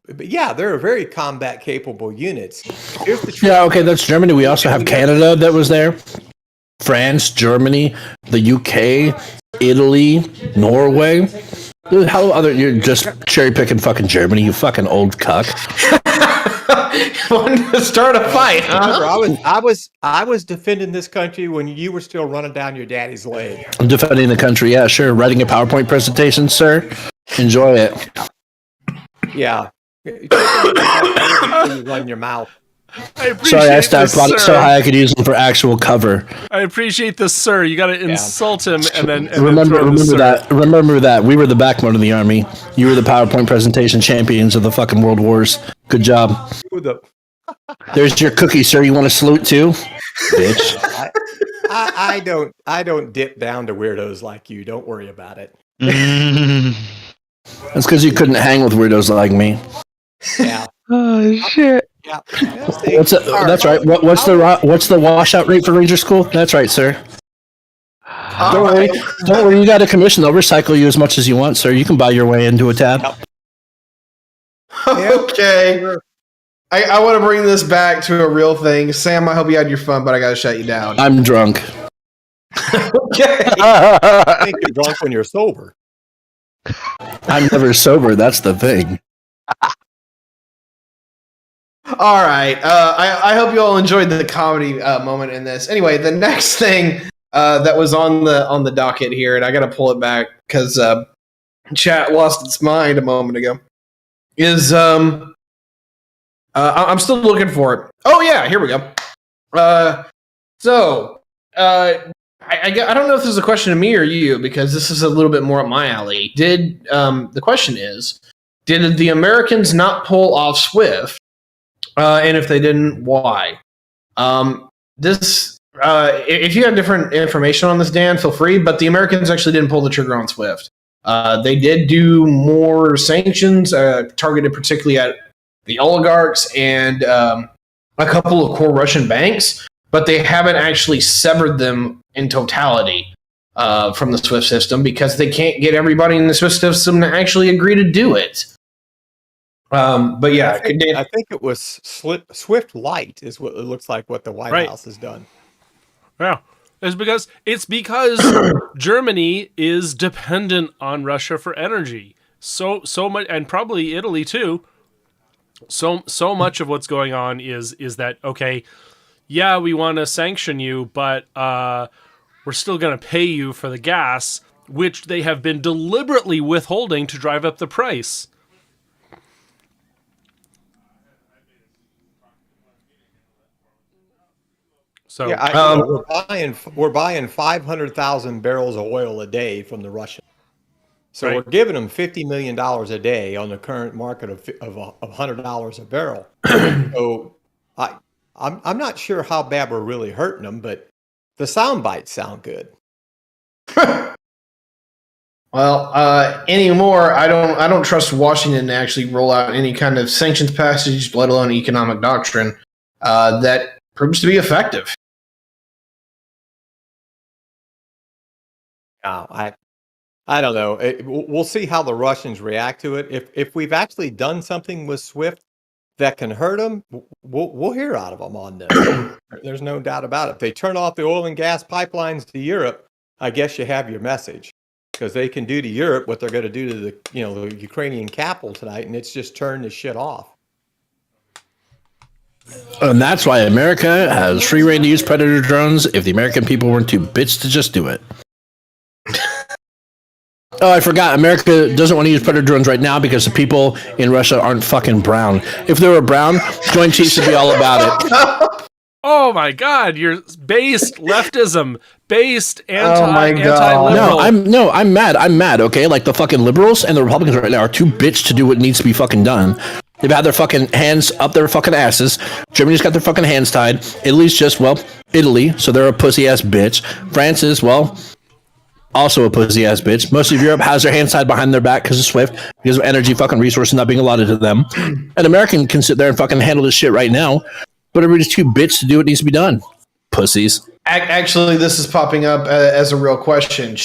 E: But yeah, they're very combat capable units. Here's the
G: Yeah, okay, that's Germany. We also have Canada that was there. France, Germany, the UK, Italy, Norway. How other you're just cherry picking fucking Germany, you fucking old cuck.
C: Wanted to start a fight, huh?
E: I was defending this country when you were still running down your daddy's leg.
G: I'm defending the country, yeah, sure. Writing a PowerPoint presentation, sir. Enjoy it.
E: Yeah. You run your mouth.
G: Sorry, I stacked products so high I could use them for actual cover.
B: I appreciate this, sir. You got to insult him and then
G: remember that. Remember that we were the backbone of the army. You were the PowerPoint presentation champions of the fucking world wars. Good job. There's your cookie, sir. You want to salute too, bitch?
E: I don't dip down to weirdos like you. Don't worry about it.
G: That's because you couldn't hang with weirdos like me.
E: Yeah.
H: Oh shit.
E: Yeah.
G: That's right. What's the washout rate for Ranger School? That's right, sir. Don't worry. Don't worry. You got a commission. They'll recycle you as much as you want, sir. You can buy your way into a tab.
C: Okay. I want to bring this back to a real thing. Sam, I hope you had your fun, but I got to shut you down.
G: I'm drunk.
C: Okay.
E: I think you're drunk when you're sober.
G: I'm never sober. That's the thing.
C: All right. I hope you all enjoyed the comedy moment in this. Anyway, the next thing that was on the docket here, and I got to pull it back because chat lost its mind a moment ago, is I'm still looking for it. Oh yeah, here we go. I don't know if this is a question to me or you, because this is a little bit more up my alley. The question is, did the Americans not pull off SWIFT? And if they didn't, why? If you have different information on this, Dan, feel free. But the Americans actually didn't pull the trigger on SWIFT. They did do more sanctions, targeted particularly at the oligarchs and a couple of core Russian banks, but they haven't actually severed them in totality from the SWIFT system because they can't get everybody in the SWIFT system to actually agree to do it. But yeah,
E: I think it was Swift Light is what it looks like what the White House has done.
B: Yeah, it's because Germany is dependent on Russia for energy. So much, and probably Italy too. So much of what's going on is that okay? Yeah, we want to sanction you, but we're still going to pay you for the gas, which they have been deliberately withholding to drive up the price. So
E: yeah, we're buying 500,000 barrels of oil a day from the Russians. So we're giving them $50 million a day on the current market of $100 a barrel. So I'm not sure how bad we're really hurting them, but the sound bites sound good.
C: Well, anymore, I don't trust Washington to actually roll out any kind of sanctions package, let alone economic doctrine that proves to be effective.
E: I don't know. We'll see how the Russians react to it. If we've actually done something with SWIFT, that can hurt them, we'll hear out of them on this. There's no doubt about it. If they turn off the oil and gas pipelines to Europe, I guess you have your message, because they can do to Europe what they're going to do to the Ukrainian capital tonight, and it's just turn the shit off.
G: And that's why America has free reign to use Predator drones if the American people weren't too bitch to just do it. Oh, I forgot. America doesn't want to use Predator drones right now because the people in Russia aren't fucking brown. If they were brown, Joint Chiefs would be all about it.
B: Oh my God! You're based leftism, based anti-liberal.
G: I'm mad. I'm mad. Okay, like the fucking liberals and the Republicans right now are too bitch to do what needs to be fucking done. They've had their fucking hands up their fucking asses. Germany's got their fucking hands tied. Italy's just, Italy, so they're a pussy ass bitch. France is, also a pussy ass bitch. Most of Europe has their hands tied behind their back because of SWIFT, because of energy fucking resources not being allotted to them. An American can sit there and fucking handle this shit right now, but everybody's too bitch to do what needs to be done. Pussies.
C: Actually, this is popping up as a real question.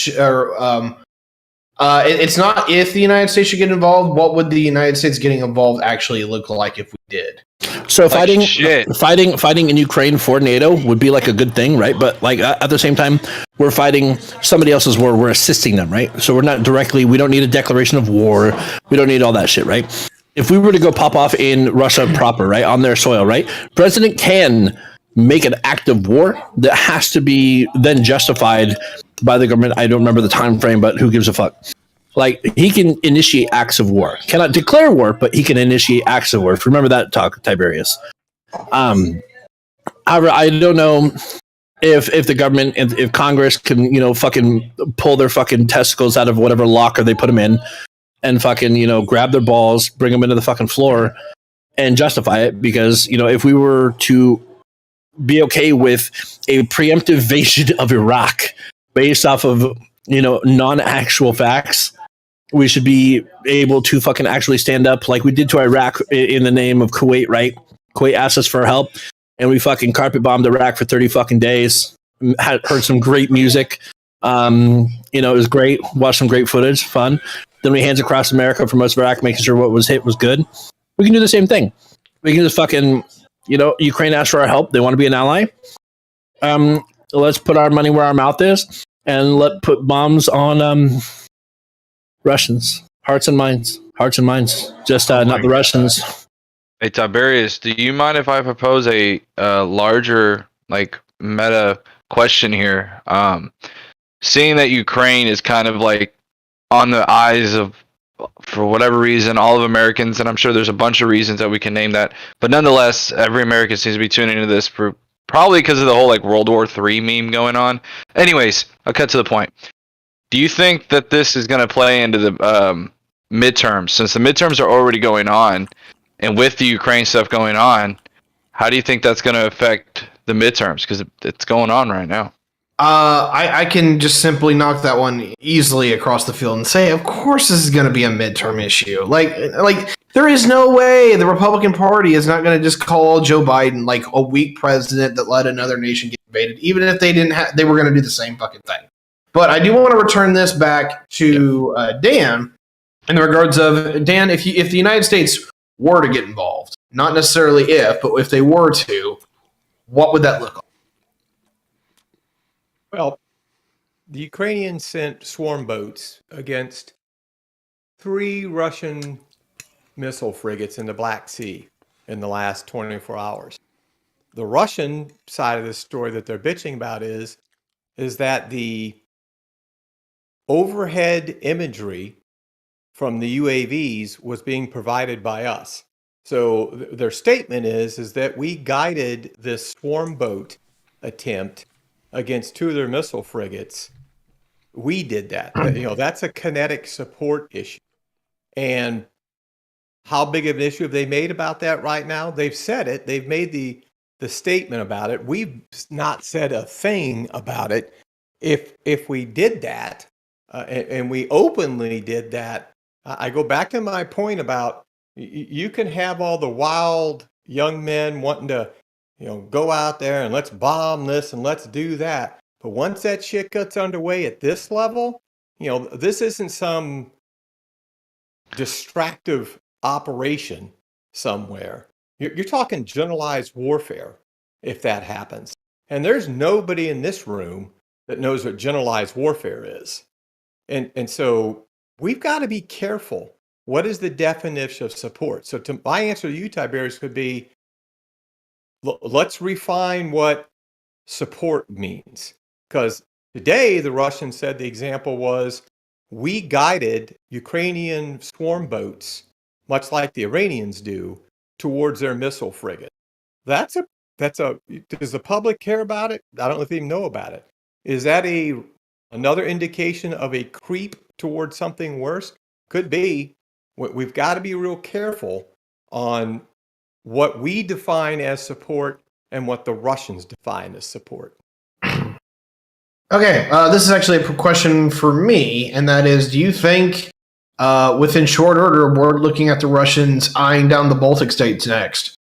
C: It's not if the United States should get involved. What would the United States getting involved actually look like if we did?
G: So fighting in Ukraine for NATO would be like a good thing, right? But like at the same time, we're fighting somebody else's war. We're assisting them, right? So we're not directly. We don't need a declaration of war. We don't need all that shit, right? If we were to go pop off in Russia proper, right, on their soil, right, president can make an act of war that has to be then justified by the government. I don't remember the time frame, but who gives a fuck? Like, he can initiate acts of war. Cannot declare war, but he can initiate acts of war. Remember that talk, Tiberius. However, I don't know if the government, if Congress can, fucking pull their fucking testicles out of whatever locker they put them in and fucking, grab their balls, bring them into the fucking floor and justify it. Because, if we were to be okay with a preemptive invasion of Iraq based off of, non-actual facts, we should be able to fucking actually stand up like we did to Iraq in the name of Kuwait, right? Kuwait asked us for help, and we fucking carpet bombed Iraq for 30 fucking days. Heard some great music. It was great. Watched some great footage, fun. Then we hands across America for most of Iraq, making sure what was hit was good. We can do the same thing. We can just fucking, Ukraine asked for our help. They want to be an ally. Let's put our money where our mouth is, and put bombs on Russians. Hearts and minds. Just not the Russians.
H: Hey, Tiberius, do you mind if I propose a larger, meta question here? Seeing that Ukraine is kind of on the eyes of, for whatever reason, all of Americans, and I'm sure there's a bunch of reasons that we can name that, but nonetheless, every American seems to be tuning into this for probably because of the whole World War III meme going on. Anyways, I'll cut to the point. Do you think that this is going to play into the midterms? Since the midterms are already going on, and with the Ukraine stuff going on, how do you think that's going to affect the midterms? Because it's going on right now.
C: I can just simply knock that one easily across the field and say, of course, this is going to be a midterm issue. Like there is no way the Republican Party is not going to just call Joe Biden a weak president that let another nation get invaded, even if they didn't they were going to do the same fucking thing. But I do want to return this back to Dan in the regards of, Dan, if the United States were to get involved, not necessarily if, but if they were to, what would that look like?
E: Well, the Ukrainians sent swarm boats against 3 Russian missile frigates in the Black Sea in the last 24 hours. The Russian side of the story that they're bitching about is that the overhead imagery from the UAVs was being provided by us. So their statement is that we guided this swarm boat attempt against 2 of their missile frigates. We did that. That's a kinetic support issue. And how big of an issue have they made about that right now? They've said it. They've made the statement about it. We've not said a thing about it. If we did that, and we openly did that, I go back to my point about you can have all the wild young men wanting to, go out there and let's bomb this and let's do that. But once that shit gets underway at this level, this isn't some distractive operation somewhere. You're talking generalized warfare if that happens. And there's nobody in this room that knows what generalized warfare is. And so we've got to be careful. What is the definition of support? So my answer to you, Tiberius, could be, let's refine what support means. Because today the Russians said the example was, we guided Ukrainian swarm boats, much like the Iranians do, towards their missile frigate. Does the public care about it? I don't know if they even know about it. Is that another indication of a creep towards something worse? Could be. We've got to be real careful on what we define as support and what the Russians define as support.
C: Okay, this is actually a question for me, and that is, do you think within short order we're looking at the Russians eyeing down the Baltic states next?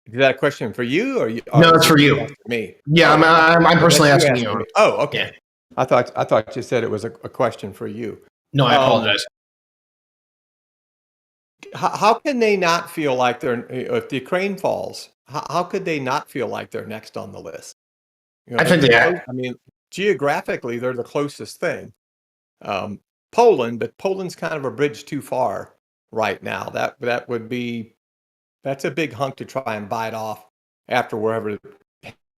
E: Is that a question for you, or
C: no? It's for you.
E: For me.
C: Yeah, I'm personally asking you.
E: Oh, okay.
C: Yeah.
E: I thought you said it was a question for you.
C: No, I apologize.
E: How can they not feel like if the Ukraine falls? How could they not feel like they're next on the list?
C: I think they are.
E: I mean, geographically, they're the closest thing. Poland, but Poland's kind of a bridge too far right now. That's a big hunk to try and bite off after wherever it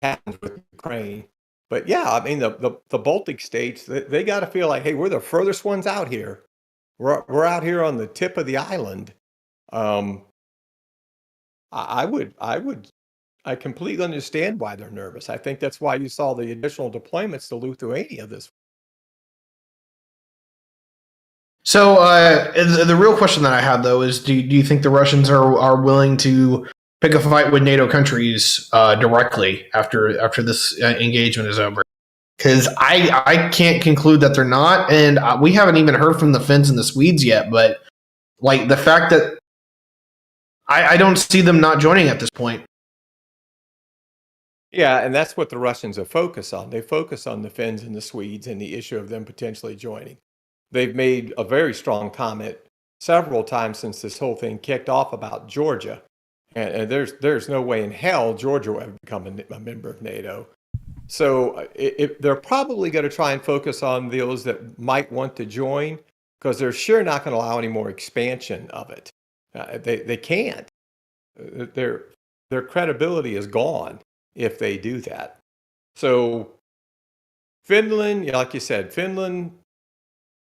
E: happens with Ukraine. But yeah, I mean, the Baltic states, they got to feel like, hey, we're the furthest ones out here. We're out here on the tip of the island. I completely understand why they're nervous. I think that's why you saw the additional deployments to Lithuania this.
C: So the real question that I have, though, is do you think the Russians are willing to pick a fight with NATO countries directly after this engagement is over? Because I can't conclude that they're not, and we haven't even heard from the Finns and the Swedes yet. But like the fact that I don't see them not joining at this point.
E: Yeah, and that's what the Russians are focused on. They focus on the Finns and the Swedes and the issue of them potentially joining. They've made a very strong comment several times since this whole thing kicked off about Georgia. And there's no way in hell Georgia will ever become a member of NATO. So they're probably going to try and focus on those that might want to join, because they're sure not going to allow any more expansion of it. They can't. Their credibility is gone if they do that. So Finland, like you said, Finland,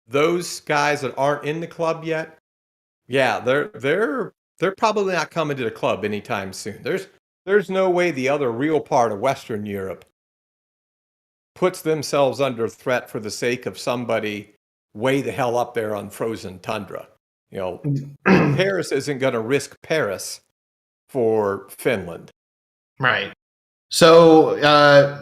E: those guys that aren't in the club yet, yeah, they're probably not coming to the club anytime soon. There's no way the other real part of Western Europe puts themselves under threat for the sake of somebody way the hell up there on frozen tundra. Paris isn't going to risk Paris for Finland.
C: Right. So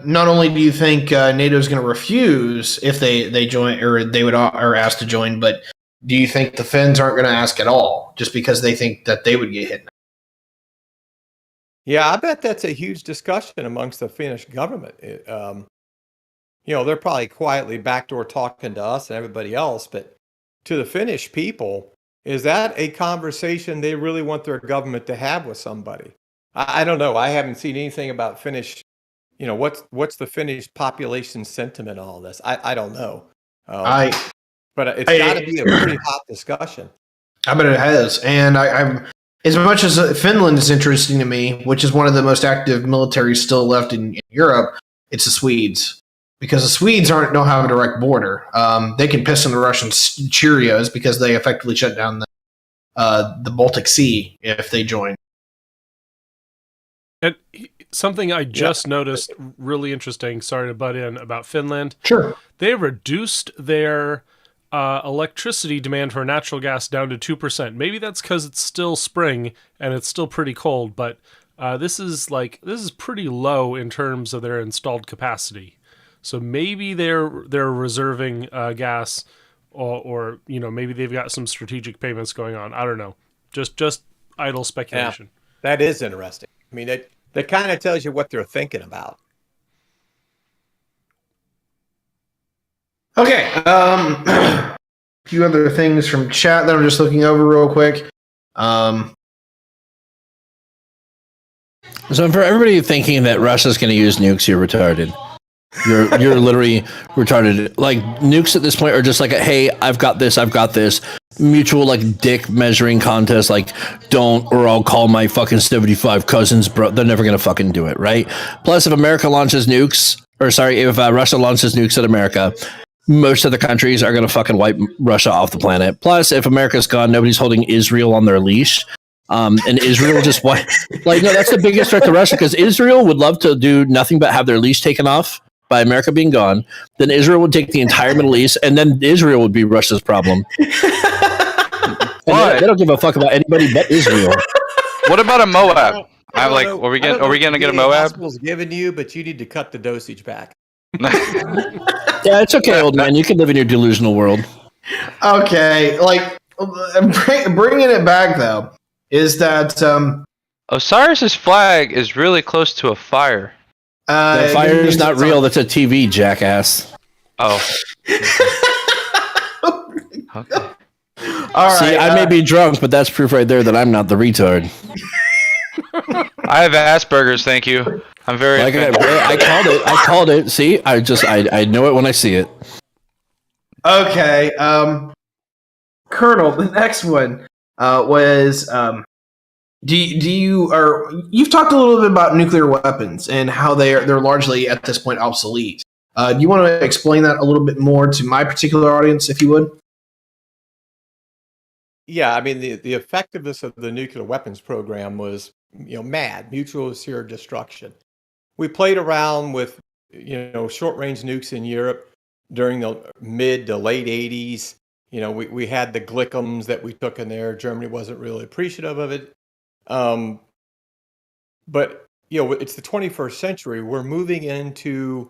C: not only do you think NATO is going to refuse if they join, or they are asked to join, but do you think the Finns aren't going to ask at all just because they think that they would get hit?
E: Yeah, I bet that's a huge discussion amongst the Finnish government. They're probably quietly backdoor talking to us and everybody else, but to the Finnish people, is that a conversation they really want their government to have with somebody? I don't know. I haven't seen anything about Finnish. What's the Finnish population sentiment on all this? I don't know. But it's got to be a pretty hot discussion.
C: I bet it has. And I'm as much as Finland is interesting to me, which is one of the most active militaries still left in Europe, it's the Swedes. Because the Swedes don't have a direct border. They can piss on the Russian Cheerios because they effectively shut down the Baltic Sea if they join.
B: And something I just noticed really interesting, sorry to butt in, about Finland.
C: Sure.
B: They reduced their electricity demand for natural gas down to 2%. Maybe that's because it's still spring and it's still pretty cold, but this is pretty low in terms of their installed capacity. So maybe they're reserving gas, or maybe they've got some strategic payments going on. I don't know. Just idle speculation.
E: Yeah, that is interesting. I mean, that kind of tells you what they're thinking about.
C: Okay. few other things from chat that I'm just looking over real quick.
G: So for everybody thinking that Russia's going to use nukes, you're retarded. You're literally retarded. Like nukes at this point are just like, hey, I've got this. Mutual like dick measuring contest. Like, don't, or I'll call my fucking 75 cousins, bro. They're never gonna fucking do it, right? Plus, if America launches nukes, if Russia launches nukes at America, most of the countries are gonna fucking wipe Russia off the planet. Plus, if America's gone, nobody's holding Israel on their leash. And Israel just no, that's the biggest threat to Russia, because Israel would love to do nothing but have their leash taken off by America being gone. Then Israel would take the entire Middle East, and then Israel would be Russia's problem. They don't give a fuck about anybody but Israel.
H: What about a Moab? I'm like, are we gonna get a Moab?
E: Hospital's given you, but you need to cut the dosage back.
G: Yeah, it's okay, old man. You can live in your delusional world.
C: Okay, like bringing it back though is that
H: Osiris's flag is really close to a fire.
G: The fire is not real. That's a TV, jackass.
H: Oh. Okay.
C: All right,
G: see, I may be drunk, but that's proof right there that I'm not the retard.
H: I have Asperger's, thank you. I'm very.
G: I called it. See, I know it when I see it.
C: Okay, Colonel. The next one was you've talked a little bit about nuclear weapons and how they're largely at this point obsolete. Do you want to explain that a little bit more to my particular audience, if you would?
E: Yeah, I mean the effectiveness of the nuclear weapons program was mad, mutual assured destruction. We played around with short range nukes in Europe during the mid to late 80s. We had the Glickums that we took in there. Germany wasn't really appreciative of it. But it's the 21st century. We're moving into,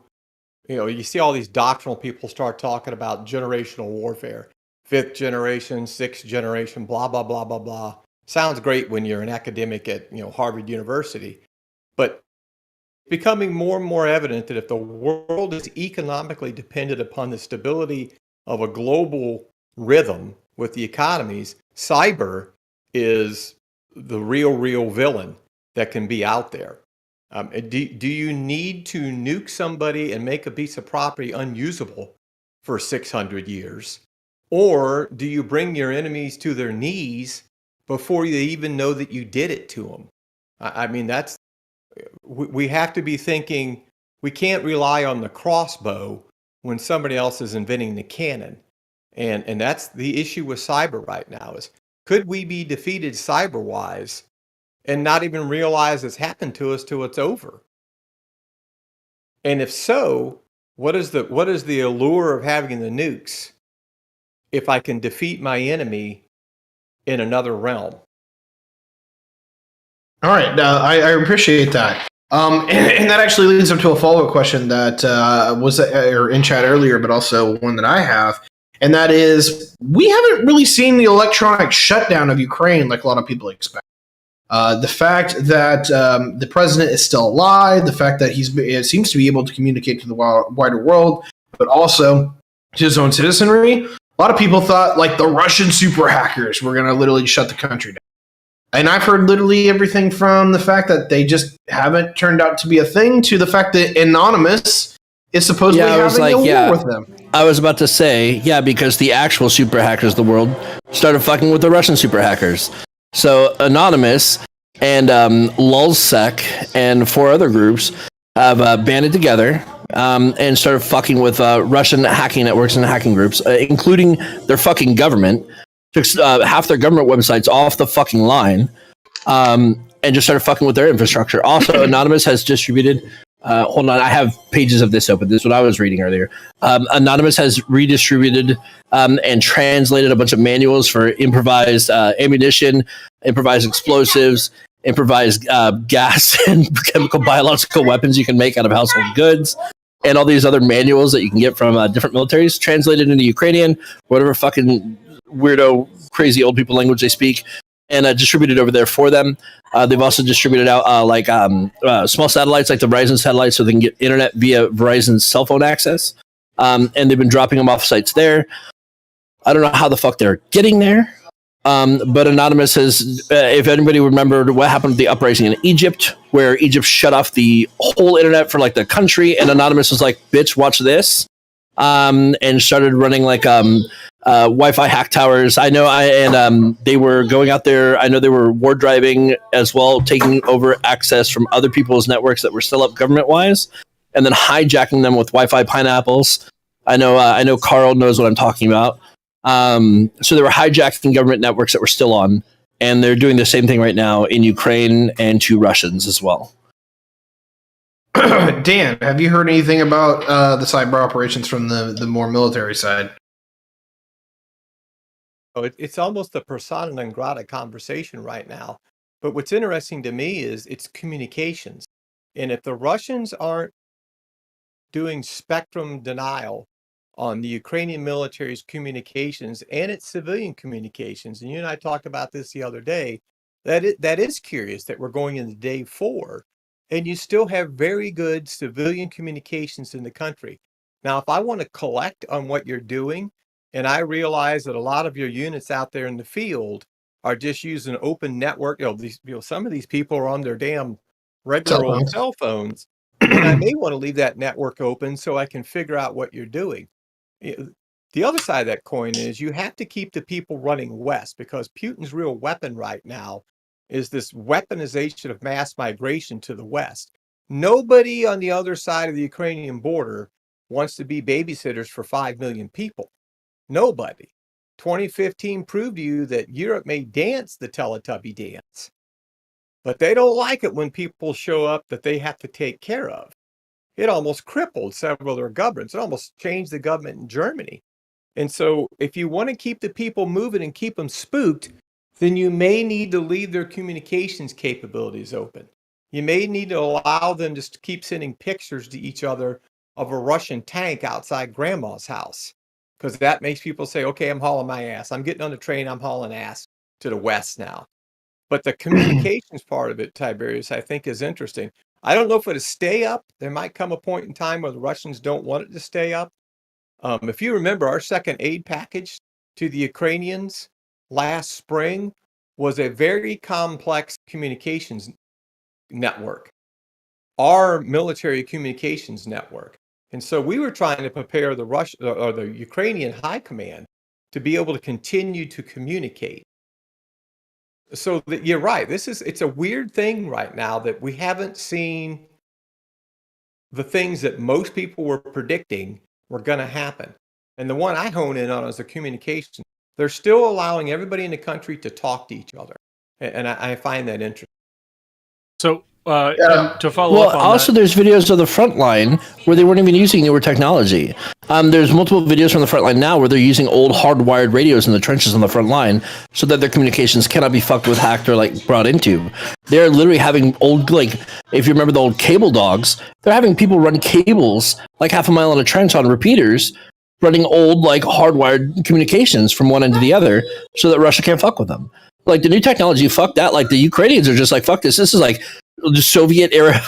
E: you see all these doctrinal people start talking about generational warfare, 5th generation, 6th generation, blah, blah, blah, blah, blah. Sounds great when you're an academic at, Harvard University, but becoming more and more evident that if the world is economically dependent upon the stability of a global rhythm with the economies, cyber is the real villain that can be out there. Do you need to nuke somebody and make a piece of property unusable for 600 years? Or do you bring your enemies to their knees before you even know that you did it to them? I mean, we have to be thinking, we can't rely on the crossbow when somebody else is inventing the cannon. And that's the issue with cyber right now is, could we be defeated cyber-wise and not even realize it's happened to us till it's over? And if so, what is the allure of having the nukes if I can defeat my enemy in another realm?
C: All right, I appreciate that. And that actually leads up to a follow-up question that was in chat earlier, but also one that I have. And that is, we haven't really seen the electronic shutdown of Ukraine like a lot of people expect. The fact that the president is still alive, the fact that he seems to be able to communicate to the wider world, but also to his own citizenry. A lot of people thought like the Russian super hackers were going to literally shut the country down. And I've heard literally everything from the fact that they just haven't turned out to be a thing to the fact that Anonymous is supposedly having a war with them.
G: I was about to say, because the actual super hackers of the world started fucking with the Russian super hackers. So Anonymous and Lulzsec and 4 other groups have banded together and started fucking with Russian hacking networks and hacking groups, including their fucking government. Took half their government websites off the fucking line and just started fucking with their infrastructure. Also, Anonymous has distributed... hold on, I have pages of this open. This is what I was reading earlier. Anonymous has redistributed and translated a bunch of manuals for improvised ammunition, improvised explosives, improvised gas and chemical biological weapons you can make out of household goods, and all these other manuals that you can get from different militaries, translated into Ukrainian, whatever fucking weirdo, crazy old people language they speak, and distributed over there for them. They've also distributed out small satellites like the Verizon satellites so they can get internet via Verizon's cell phone access. And they've been dropping them off sites there. I don't know how the fuck they're getting there. But Anonymous says, if anybody remembered what happened with the uprising in Egypt, where Egypt shut off the whole internet for like the country, and Anonymous was like, bitch, watch this. And started running like Wi-Fi hack towers. They were going out there. I know they were war driving as well, taking over access from other people's networks that were still up government-wise, and then hijacking them with Wi-Fi pineapples. I know Carl knows what I'm talking about. So they were hijacking government networks that were still on, and they're doing the same thing right now in Ukraine and to Russians as well.
C: Dan, have you heard anything about the cyber operations from the more military side?
E: Oh, it's almost a persona non grata conversation right now. But what's interesting to me is it's communications. And if the Russians aren't doing spectrum denial on the Ukrainian military's communications and its civilian communications, and you and I talked about this the other day, that is curious that we're going into day 4, and you still have very good civilian communications in the country. Now, if I want to collect on what you're doing, and I realize that a lot of your units out there in the field are just using open network, some of these people are on their damn regular old cell phones, and I may want to leave that network open so I can figure out what you're doing. The other side of that coin is you have to keep the people running west, because Putin's real weapon right now is this weaponization of mass migration to the west. Nobody on the other side of the Ukrainian border wants to be babysitters for 5 million people. Nobody. 2015 proved to you that Europe may dance the Teletubby dance, but they don't like it when people show up that they have to take care of. It almost crippled several of their governments. It almost changed the government in Germany. And so if you want to keep the people moving and keep them spooked, then you may need to leave their communications capabilities open. You may need to allow them to keep sending pictures to each other of a Russian tank outside grandma's house, because that makes people say, okay, I'm hauling my ass. I'm getting on the train. I'm hauling ass to the west now. But the communications part of it, Tiberius, I think is interesting. I don't know if it'll stay up. There might come a point in time where the Russians don't want it to stay up. If you remember, our second aid package to the Ukrainians last spring was a very complex communications network, our military communications network. And so we were trying to prepare the Russian or the Ukrainian high command to be able to continue to communicate. So that you're right. It's a weird thing right now that we haven't seen the things that most people were predicting were going to happen. And the one I hone in on is the communication. They're still allowing everybody in the country to talk to each other. And I find that interesting.
B: So to follow up on
G: also
B: that,
G: there's videos of the front line where they weren't even using newer technology. There's multiple videos from the front line now where they're using old hardwired radios in the trenches on the front line so that their communications cannot be fucked with, hacked, or like brought into. They're literally having old, like, if you remember the old cable dogs, they're having people run cables like half a mile in a trench on repeaters, running old, like, hardwired communications from one end to the other so that Russia can't fuck with them. Like, the new technology, fuck that. Like, the Ukrainians are just like, fuck this. This is like the Soviet era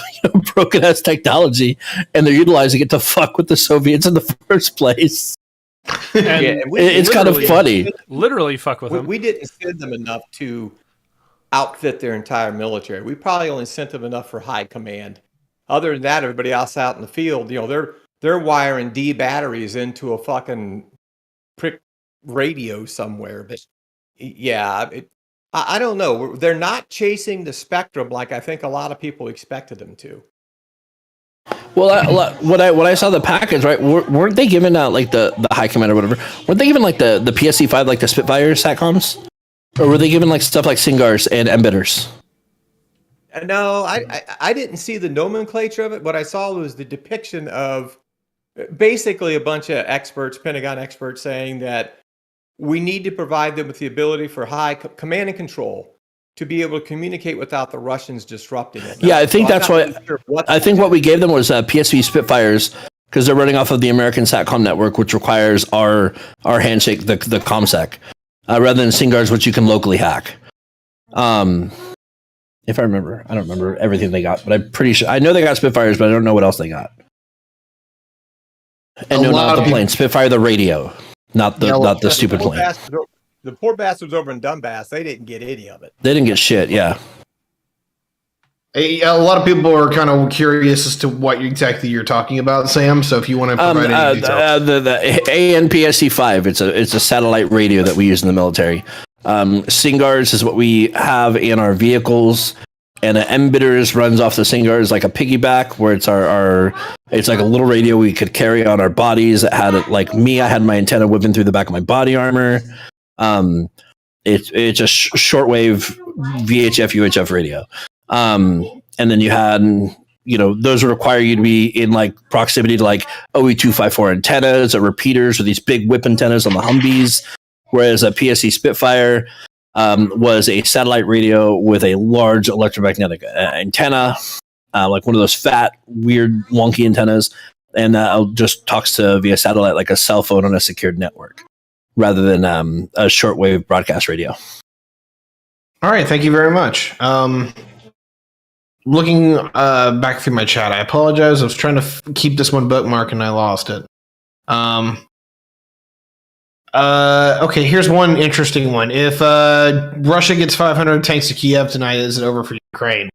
G: broken ass technology, and they're utilizing it to fuck with the Soviets in the first place.
B: and
G: it's kind of funny.
B: Literally fuck with them.
E: We didn't send them enough to outfit their entire military. We probably only sent them enough for high command. Other than that, everybody else out in the field, they're wiring D batteries into a fucking prick radio somewhere. But yeah, I don't know. They're not chasing the spectrum like I think a lot of people expected them to.
G: Well, when I saw the package, right, weren't they giving out like the high command or whatever? Weren't they giving like the PSC-5, like the Spitfire SATCOMs, or were they giving like stuff like Singars and Embitters?
E: No, I didn't see the nomenclature of it. What I saw was the depiction of basically a bunch of experts, Pentagon experts, saying that we need to provide them with the ability for high command and control to be able to communicate without the Russians disrupting it.
G: Yeah, I think that's why. I think what we gave them was PSV Spitfires, because they're running off of the American SATCOM network, which requires our handshake, the ComSec, rather than Singars, which you can locally hack. If I remember, I don't remember everything they got, but I'm pretty sure I know they got Spitfires, but I don't know what else they got. And no, not the plane, Spitfire the radio. not the stupid plane.
E: The poor bastards over in Donbass, they didn't get any of it.
G: They didn't get shit. Yeah.
C: A lot of people are kind of curious as to what exactly you're talking about, Sam. So if you want to provide any details.
G: The ANPSC-5, it's a satellite radio that we use in the military. SINGARS is what we have in our vehicles, and an MBITRS runs off the SINGARS like a piggyback, where it's it's like a little radio we could carry on our bodies. That had like me, I had my antenna whipping through the back of my body armor. It's a shortwave VHF UHF radio. And then you had, those require you to be in like proximity to like OE254 antennas or repeaters or these big whip antennas on the Humvees. Whereas a PSC Spitfire was a satellite radio with a large electromagnetic antenna, like one of those fat, weird, wonky antennas, and just talks to via satellite like a cell phone on a secured network, rather than a shortwave broadcast radio.
C: All right, thank you very much. Looking back through my chat, I apologize. I was trying to keep this one bookmark and I lost it. Okay, here's one interesting one. If Russia gets 500 tanks to Kiev tonight, is it over for Ukraine?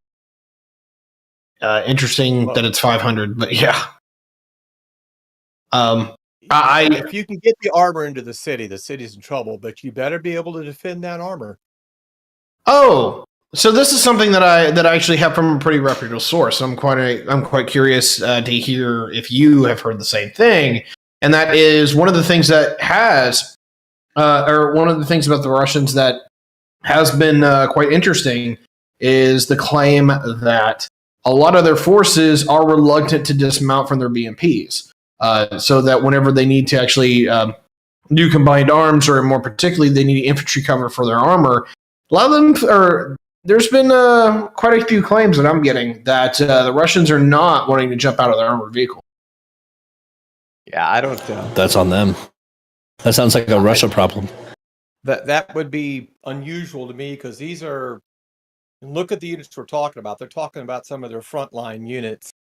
C: Interesting that it's 500, but yeah.
E: If you can get the armor into the city's in trouble, but you better be able to defend that armor.
C: Oh, so this is something that I actually have from a pretty reputable source. I'm quite curious to hear if you have heard the same thing. And that is one of the things that one of the things about the Russians that has been quite interesting is the claim that a lot of their forces are reluctant to dismount from their BMPs. So that whenever they need to actually do combined arms, or more particularly, they need infantry cover for their armor, a lot of them there's been quite a few claims that I'm getting that the Russians are not wanting to jump out of their armored vehicle.
E: Yeah, I don't.
G: That's on them. That sounds like a Russia problem.
E: That would be unusual to me, because these are. Look at the units we're talking about. They're talking about some of their frontline units.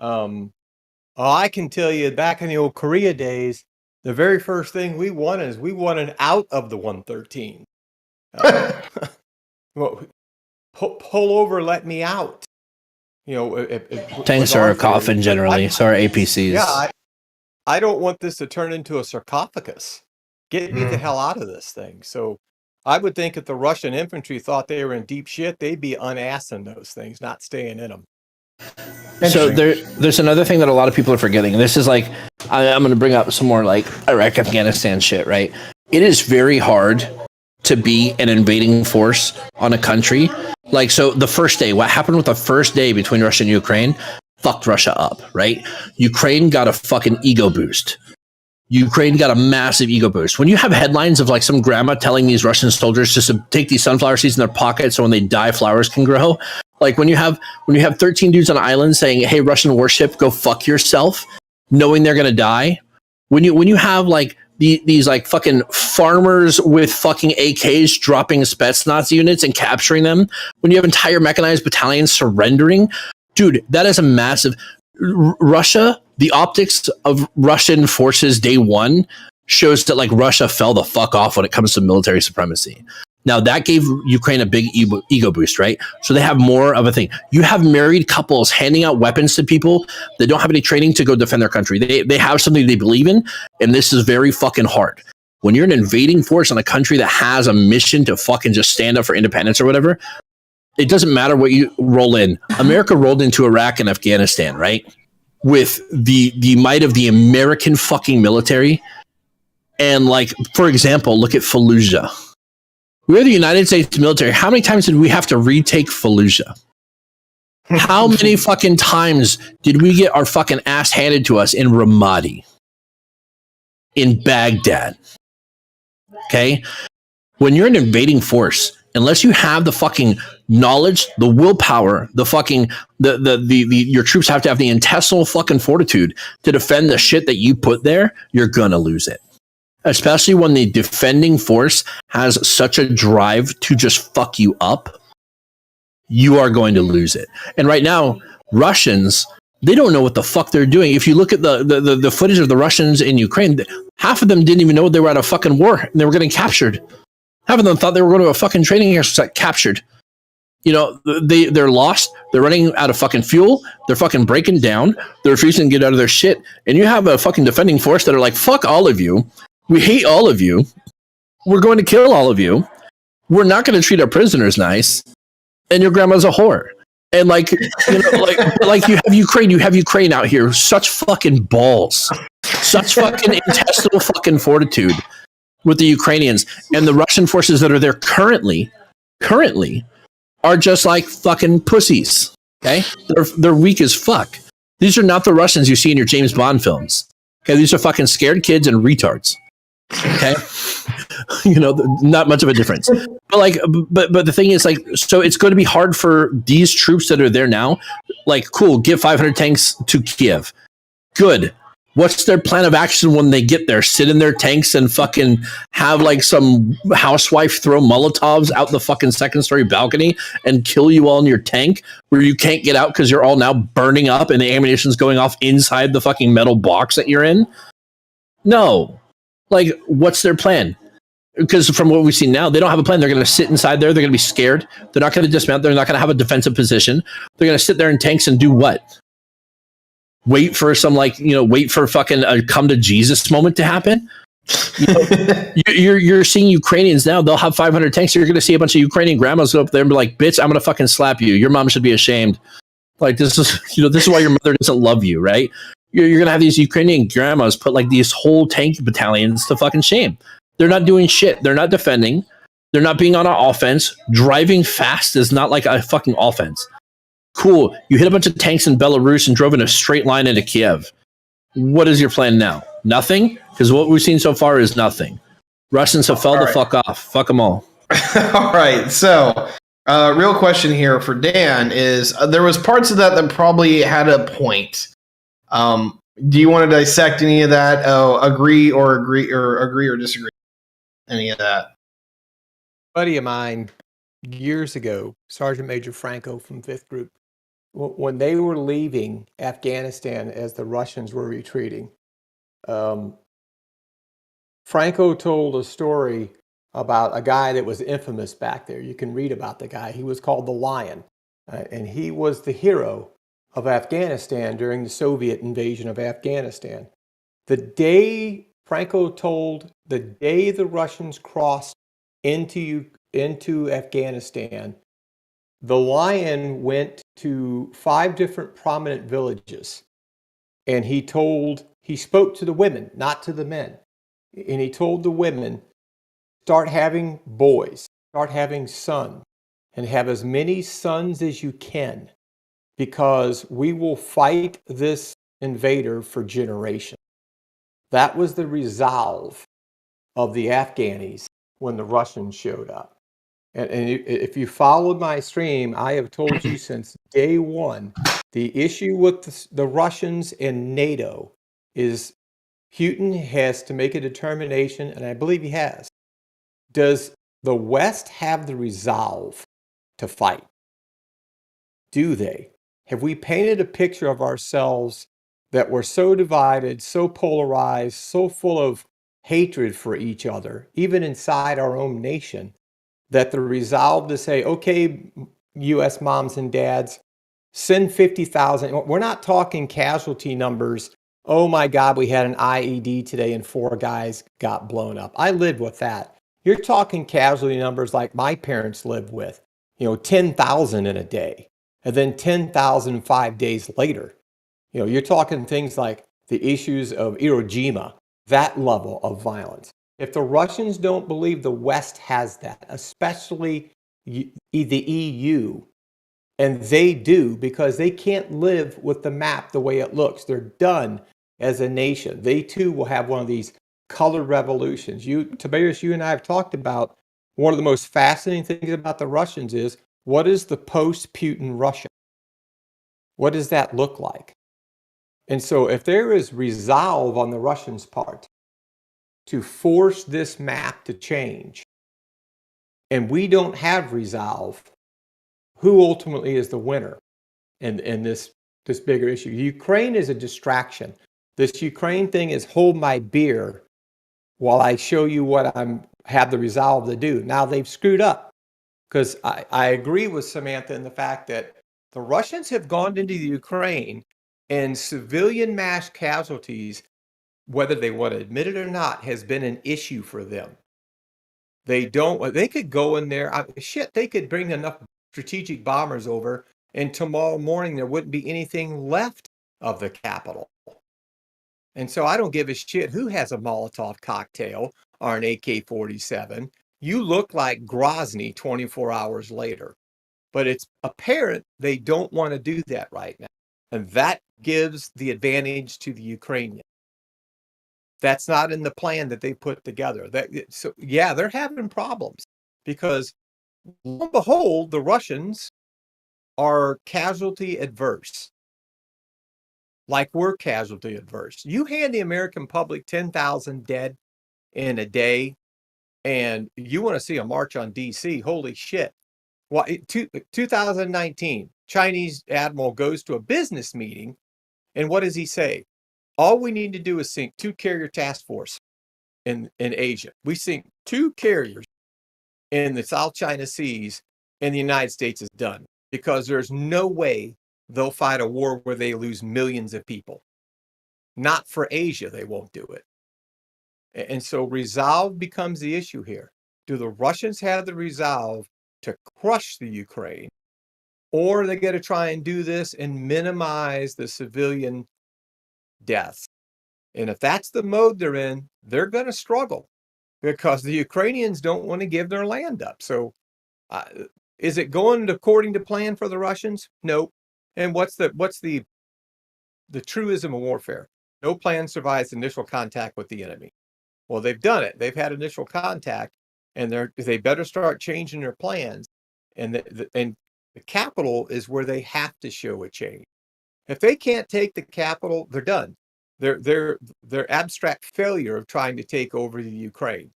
E: I can tell you, back in the old Korea days, the very first thing we wanted out of the 113. Pull over, let me out.
G: Tanks are a coffin generally. So are APCs.
E: Yeah, I don't want this to turn into a sarcophagus. Get me the hell out of this thing. So I would think if the Russian infantry thought they were in deep shit, they'd be unassing those things, not staying in them.
G: So there's another thing that a lot of people are forgetting. And this is like, I'm going to bring up some more like Iraq, Afghanistan shit, right? It is very hard to be an invading force on a country. Like, so the first day, what happened with the first day between Russia and Ukraine fucked Russia up, right? Ukraine got a fucking ego boost. Ukraine got a massive ego boost. When you have headlines of like some grandma telling these Russian soldiers just to take these sunflower seeds in their pocket so when they die, flowers can grow. Like when you have 13 dudes on an island saying, "Hey, Russian warship, go fuck yourself," knowing they're gonna die. When you have like these like fucking farmers with fucking AKs dropping Spetsnaz units and capturing them, when you have entire mechanized battalions surrendering, dude, that is a massive. Russia, the optics of Russian forces day one shows that like Russia fell the fuck off when it comes to military supremacy. Now that gave Ukraine a big ego boost, right? So they have more of a thing. You have married couples handing out weapons to people that don't have any training to go defend their country. They have something they believe in, and this is very fucking hard. When you're an invading force in a country that has a mission to fucking just stand up for independence or whatever, it doesn't matter what you roll in. America rolled into Iraq and Afghanistan, right? With the might of the American fucking military. And like, for example, look at Fallujah. We're the United States military. How many times did we have to retake Fallujah? How many fucking times did we get our fucking ass handed to us in Ramadi? In Baghdad? Okay? When you're an invading force, unless you have the fucking knowledge, the willpower, the fucking your troops have to have the intestinal fucking fortitude to defend the shit that you put there, you're gonna lose it. Especially when the defending force has such a drive to just fuck you up, you are going to lose it. And right now, Russians, They don't know what the fuck they're doing. If you look at the footage of the Russians in Ukraine, half of them didn't even know they were at a fucking war and they were getting captured. Half of them thought they were going to a fucking training exercise, captured. They're lost. They're running out of fucking fuel. They're fucking breaking down. They're refusing to get out of their shit. And you have a fucking defending force that are like, fuck all of you. We hate all of you. We're going to kill all of you. We're not going to treat our prisoners nice. And your grandma's a whore. And like you have Ukraine out here. Such fucking balls. Such fucking intestinal fucking fortitude with the Ukrainians. And the Russian forces that are there currently are just like fucking pussies. Okay? They're weak as fuck. These are not the Russians you see in your James Bond films. Okay, these are fucking scared kids and retards. Okay? Not much of a difference. But the thing is, like, so it's going to be hard for these troops that are there now. Like, cool, give 500 tanks to Kiev. Good. What's their plan of action when they get there? Sit in their tanks and fucking have like some housewife throw Molotovs out the fucking second story balcony and kill you all in your tank where you can't get out because you're all now burning up and the ammunition's going off inside the fucking metal box that you're in? No. Like, what's their plan? Because from what we've seen now, they don't have a plan. They're going to sit inside there. They're going to be scared. They're not going to dismount. They're not going to have a defensive position. They're going to sit there in tanks and do what? Wait for fucking a come to Jesus moment to happen. You're seeing Ukrainians now. They'll have 500 tanks. You're going to see a bunch of Ukrainian grandmas go up there and be like, "Bitch, I'm going to fucking slap you. Your mom should be ashamed." Like, this is why your mother doesn't love you, right? You're going to have these Ukrainian grandmas put like these whole tank battalions to fucking shame. They're not doing shit. They're not defending. They're not being on an offense. Driving fast is not like a fucking offense. Cool. You hit a bunch of tanks in Belarus and drove in a straight line into Kiev. What is your plan now? Nothing? Because what we've seen so far is nothing. Russians have fell the fuck off. Fuck them all.
C: All right. So, real question here for Dan is there was parts of that probably had a point. Do you want to dissect any of that? Agree or disagree? Any of that?
E: Buddy of mine years ago, Sergeant Major Franco from 5th Group, when they were leaving Afghanistan as the Russians were retreating, Franco told a story about a guy that was infamous back there. You can read about the guy. He was called the Lion, and he was the hero of Afghanistan during the Soviet invasion of Afghanistan. The day the Russians crossed into Afghanistan, the Lion went to 5 different prominent villages, and he spoke to the women, not to the men. And he told the women, start having boys, start having sons, and have as many sons as you can, because we will fight this invader for generations. That was the resolve of the Afghanis when the Russians showed up. And if you followed my stream, I have told you since day one, the issue with the Russians and NATO is Putin has to make a determination, and I believe he has. Does the West have the resolve to fight? Do they? Have we painted a picture of ourselves that we're so divided, so polarized, so full of hatred for each other, even inside our own nation, that the resolve to say, okay, U.S. moms and dads, send 50,000. We're not talking casualty numbers. Oh my God, we had an IED today and 4 guys got blown up. I lived with that. You're talking casualty numbers like my parents lived with, 10,000 in a day, and then 10,000 5 days later. You're talking things like the issues of Hiroshima, that level of violence. If the Russians don't believe the West has that, especially the EU, and they do, because they can't live with the map the way it looks. They're done as a nation. They too will have one of these colored revolutions. Tiberius, you and I have talked about one of the most fascinating things about the Russians is, what is the post-Putin Russia? What does that look like? And so if there is resolve on the Russians' part to force this map to change, and we don't have resolve, who ultimately is the winner in this this bigger issue. Ukraine is a distraction. This Ukraine thing is hold my beer while I show you what have the resolve to do. Now they've screwed up, because I agree with Samantha in the fact that the Russians have gone into the Ukraine, and civilian mass casualties, whether they want to admit it or not, has been an issue for them. They could go in there, they could bring enough strategic bombers over, and tomorrow morning there wouldn't be anything left of the capital. And so I don't give a shit who has a Molotov cocktail or an AK-47. You look like Grozny 24 hours later. But it's apparent they don't want to do that right now. And that gives the advantage to the Ukrainians. That's not in the plan that they put together. They're having problems, because lo and behold, the Russians are casualty adverse. Like we're casualty adverse. You hand the American public 10,000 dead in a day, and you want to see a march on DC. Holy shit. Well, 2019, Chinese admiral goes to a business meeting, and what does he say? All we need to do is sink 2 carrier task force in Asia. We sink 2 carriers in the South China Seas, and the United States is done, because there's no way they'll fight a war where they lose millions of people. Not for Asia, they won't do it. And so resolve becomes the issue here. Do the Russians have the resolve to crush the Ukraine, or are they going to try and do this and minimize the civilian deaths? And if that's the mode they're in, they're going to struggle, because the Ukrainians don't want to give their land up. So is it going according to plan for the Russians? Nope. And what's the truism of warfare? No plan survives initial contact with the enemy. Well, they've done it. They've had initial contact, and they better start changing their plans. And the capital is where they have to show a change. If they can't take the capital, they're done. Their abstract failure of trying to take over the Ukraine.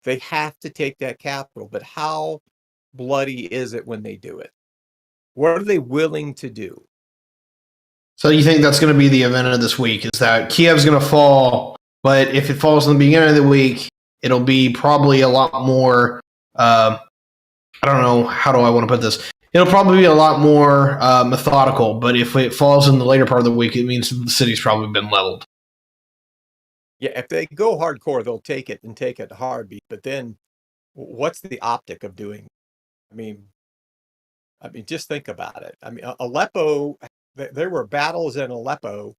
E: They have to take that capital, but how bloody is it when they do it? What are they willing to do?
C: So you think that's going to be the event of this week, is that Kiev's going to fall, but if it falls in the beginning of the week, it'll be probably a lot more, I don't know, how do I want to put this? It'll probably be a lot more methodical, but if it falls in the later part of the week, it means the city's probably been leveled.
E: Yeah, if they go hardcore, they'll take it and take it hard. But then what's the optic of doing? I mean, just think about it. I mean, Aleppo, there were battles in Aleppo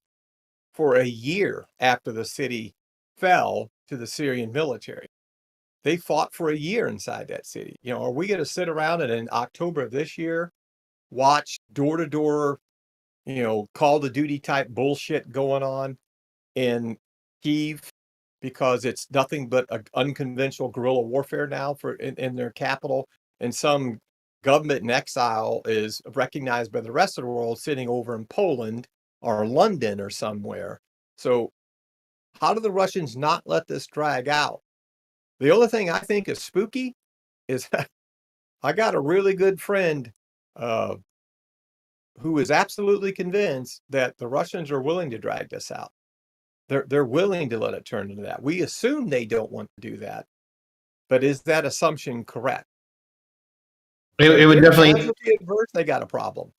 E: for a year after the city fell to the Syrian military. They fought for a year inside that city. Are we going to sit around and in October of this year watch door-to-door, Call of Duty type bullshit going on in Kyiv, because it's nothing but an unconventional guerrilla warfare now in their capital, and some government in exile is recognized by the rest of the world sitting over in Poland or London or somewhere. So how do the Russians not let this drag out? The only thing I think is spooky is I got a really good friend who is absolutely convinced that the Russians are willing to drag this out. They're willing to let it turn into that. We assume they don't want to do that, but is that assumption correct?
C: It would definitely.
E: They got a problem.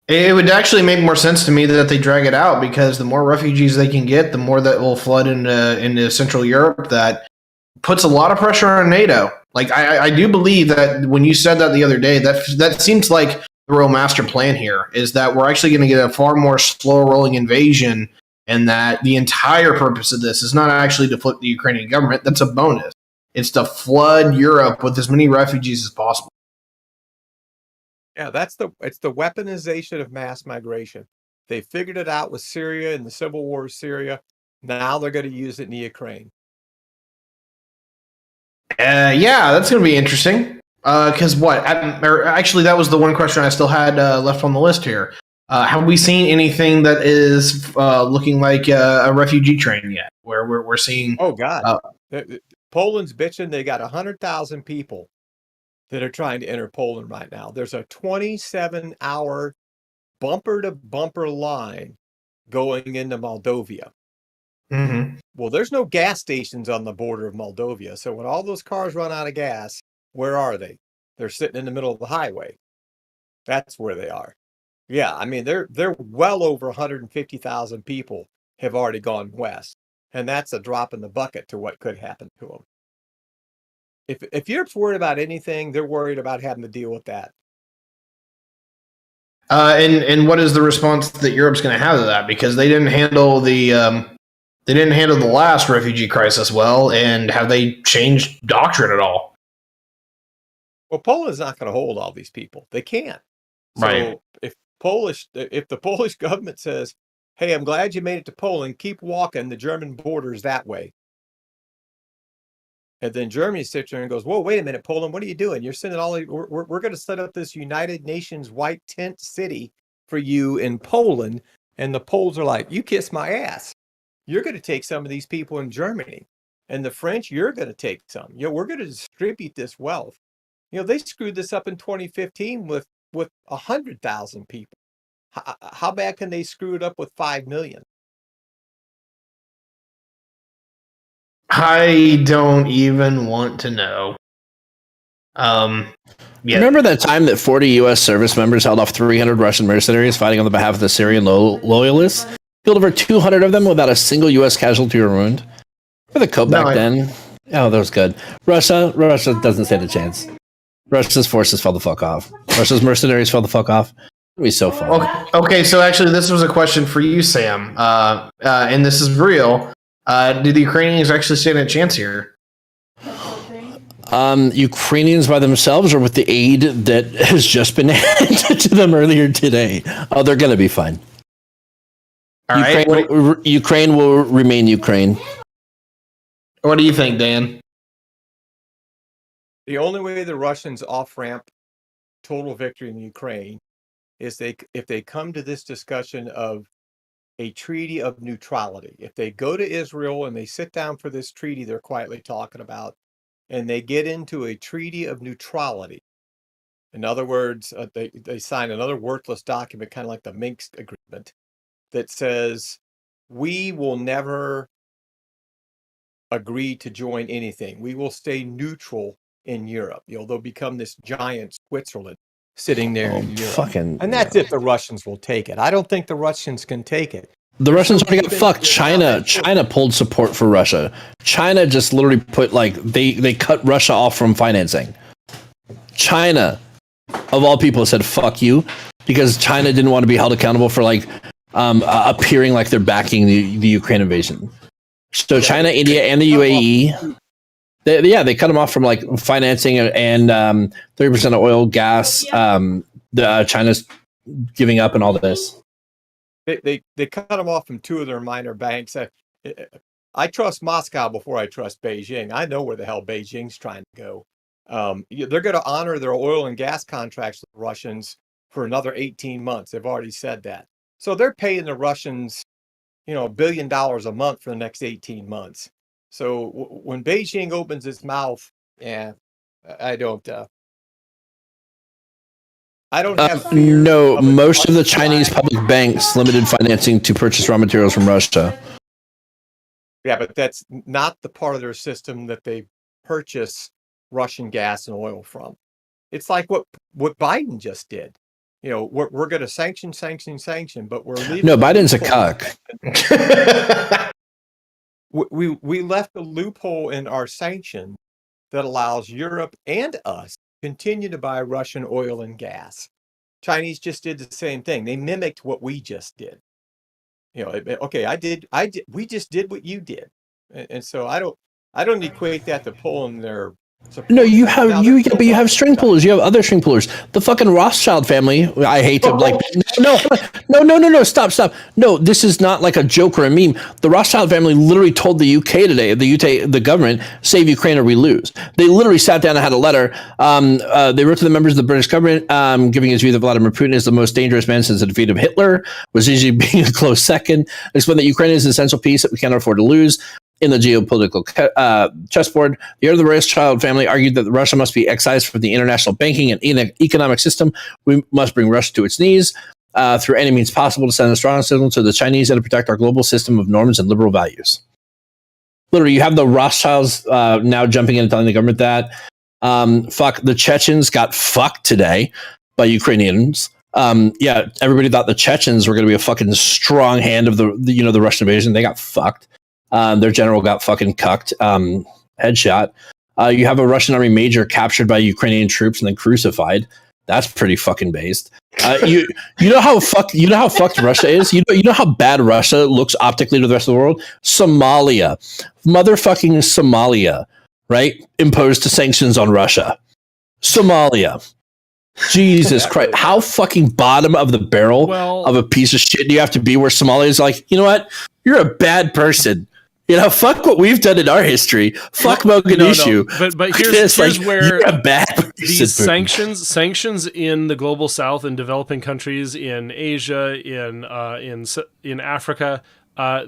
C: It would actually make more sense to me that they drag it out, because the more refugees they can get, the more that will flood into Central Europe. That puts a lot of pressure on NATO. Like I do believe that when you said that the other day, that seems like the real master plan here is that we're actually going to get a far more slow rolling invasion, and that the entire purpose of this is not actually to flip the Ukrainian government. That's a bonus. It's to flood Europe with as many refugees as possible.
E: Yeah, it's the weaponization of mass migration. They figured it out with Syria and the civil war of Syria. Now they're going to use it in the Ukraine.
C: Yeah, that's going to be interesting. Because actually, that was the one question I still had left on the list here. Have we seen anything that is looking like a refugee train yet? Where we're seeing?
E: Oh God, Poland's bitching. They got 100,000 people that are trying to enter Poland right now. There's a 27-hour bumper to bumper line going into Moldova.
C: Mm-hmm.
E: Well, there's no gas stations on the border of Moldova. So when all those cars run out of gas, where are they? They're sitting in the middle of the highway. That's where they are. Yeah, I mean, they're well over 150,000 people have already gone west. And that's a drop in the bucket to what could happen to them. If Europe's worried about anything, they're worried about having to deal with that.
C: And what is the response that Europe's going to have to that? Because they didn't handle the last refugee crisis well, and have they changed doctrine at all?
E: Well, Poland's not going to hold all these people. They can't. So
C: Right.
E: if the Polish government says, "Hey, I'm glad you made it to Poland. Keep walking. The German border is that way." And then Germany sits there and goes, "Whoa, wait a minute, Poland, what are you doing? You're sending we're going to set up this United Nations white tent city for you in Poland." And the Poles are like, "You kiss my ass. You're going to take some of these people in Germany. And the French, you're going to take some. We're going to distribute this wealth." They screwed this up in 2015 with 100,000 people. How bad can they screw it up with 5 million?
C: I don't even want to know. Yeah.
G: Remember that time that 40 U.S. service members held off 300 Russian mercenaries fighting on the behalf of the Syrian loyalists? Killed over 200 of them without a single U.S. casualty or wound. For the code back then. Oh, that was good. Russia doesn't stand a chance. Russia's forces fell the fuck off. Russia's mercenaries fell the fuck off. It'd be so fun.
C: Okay, so actually, this was a question for you, Sam. And this is real. Do the Ukrainians actually stand a chance here?
G: Ukrainians by themselves or with the aid that has just been handed to them earlier today? Oh, they're going to be fine. Ukraine will remain Ukraine.
C: What do you think, Dan?
E: The only way the Russians off-ramp total victory in Ukraine is if they come to this discussion of a treaty of neutrality. If they go to Israel and they sit down for this treaty they're quietly talking about, and they get into a treaty of neutrality. In other words, they sign another worthless document, kind of like the Minsk agreement, that says we will never agree to join anything. We will stay neutral in Europe. They'll become this giant Switzerland sitting there in Europe. And that's if the Russians will take it. I don't think the Russians can take it.
G: The Russians already got fucked. China pulled support for Russia. China just literally put they cut Russia off from financing. China, of all people, said fuck you because China didn't want to be held accountable for appearing like they're backing the Ukraine invasion. So China, India, and the UAE. They cut them off from financing and 30% of oil, gas. China's giving up and all this.
E: They cut them off from two of their minor banks. I trust Moscow before I trust Beijing. I know where the hell Beijing's trying to go. They're going to honor their oil and gas contracts with the Russians for another 18 months. They've already said that. So they're paying the Russians, $1 billion a month for the next 18 months. So when Beijing opens its mouth, I don't have fear.
G: No, most of the Chinese public banks limited financing to purchase raw materials from Russia.
E: Yeah, but that's not the part of their system that they purchase Russian gas and oil from. It's like what Biden just did. We're going to sanction, but we're leaving.
G: No, Biden's a cuck.
E: We left a loophole in our sanction that allows Europe and us continue to buy Russian oil and gas. Chinese just did the same thing. They mimicked what we just did. Okay, we just did what you did. And so I don't equate that to pulling their support.
G: No, you have string pullers. You have other string pullers. The fucking Rothschild family. I hate to no. Stop. No, this is not like a joke or a meme. The Rothschild family literally told the UK today, the government, save Ukraine or we lose. They literally sat down and had a letter. They wrote to the members of the British government, giving his view that Vladimir Putin is the most dangerous man since the defeat of Hitler, was usually being a close second. Explained that Ukraine is an essential piece that we cannot afford to lose. In the geopolitical chessboard, the heir of the Rothschild family argued that Russia must be excised from the international banking and economic system. We must bring Russia to its knees. through any means possible to send a strong signal to the Chinese and to protect our global system of norms and liberal values. Literally, you have the Rothschilds now jumping in and telling the government that. Fuck, the Chechens got fucked today by Ukrainians. Yeah, everybody thought the Chechens were going to be a fucking strong hand of the Russian invasion. They got fucked. Their general got fucking cucked. Headshot. You have a Russian army major captured by Ukrainian troops and then crucified. That's pretty fucking based. You know how fucked Russia is. You know how bad Russia looks optically to the rest of the world. Somalia, motherfucking Somalia, right? Imposed sanctions on Russia. Somalia. Jesus Christ! How fucking bottom of the barrel of a piece of shit do you have to be? Where Somalia is like, you know what? You're a bad person. You know, fuck what we've done in our history. Fuck Mogadishu.
B: No. But here's where
G: you're a bad person.
B: These sanctions in the global south, in developing countries, in Asia, in Africa,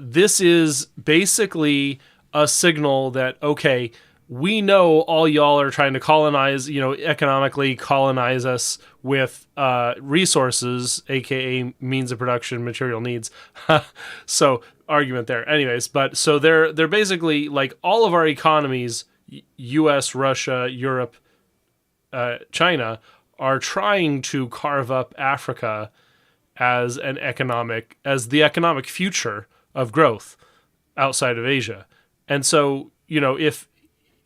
B: this is basically a signal that, okay, we know all y'all are trying to colonize, economically colonize us with resources, aka means of production, material needs. So argument there. Anyways, but so they're basically like all of our economies, US, Russia, Europe, China, are trying to carve up Africa as the economic future of growth outside of Asia. And so,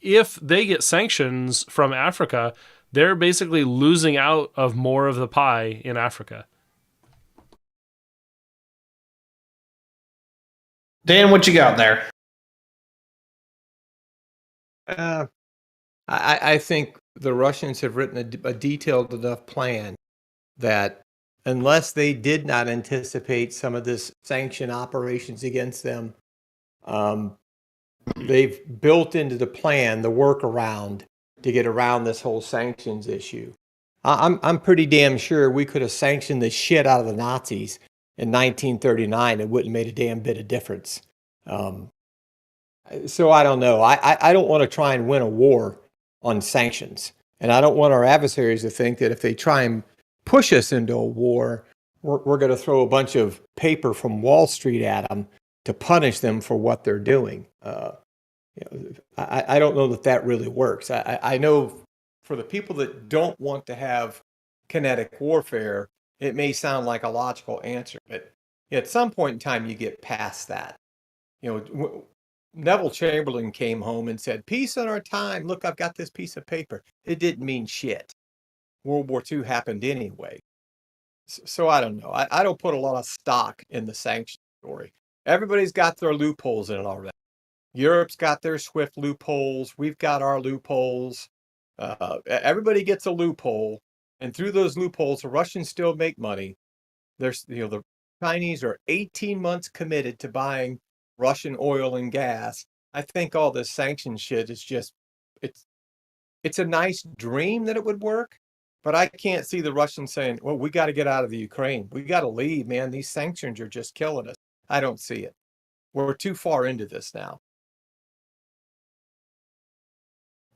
B: if they get sanctions from Africa, they're basically losing out of more of the pie in Africa.
C: Dan, what you got there?
E: I think the Russians have written a detailed enough plan that unless they did not anticipate some of this sanction operations against them, they've built into the plan the workaround to get around this whole sanctions issue. I'm pretty damn sure we could have sanctioned the shit out of the Nazis in 1939. It wouldn't have made a damn bit of difference. So I don't know. I don't want to try and win a war on sanctions. And I don't want our adversaries to think that if they try and push us into a war, we're going to throw a bunch of paper from Wall Street at them to punish them for what they're doing. I don't know that really works. I know for the people that don't want to have kinetic warfare, it may sound like a logical answer, but at some point in time, you get past that. Neville Chamberlain came home and said, "Peace in our time. Look, I've got this piece of paper." It didn't mean shit. World War II happened anyway. So I don't know. I don't put a lot of stock in the sanction story. Everybody's got their loopholes in it already. Europe's got their SWIFT loopholes. We've got our loopholes. Everybody gets a loophole. And through those loopholes, the Russians still make money. The Chinese are 18 months committed to buying Russian oil and gas. I think all this sanction shit is just, it's a nice dream that it would work, but I can't see the Russians saying, well, we got to get out of the Ukraine. We got to leave, man. These sanctions are just killing us. I don't see it. We're too far into this now.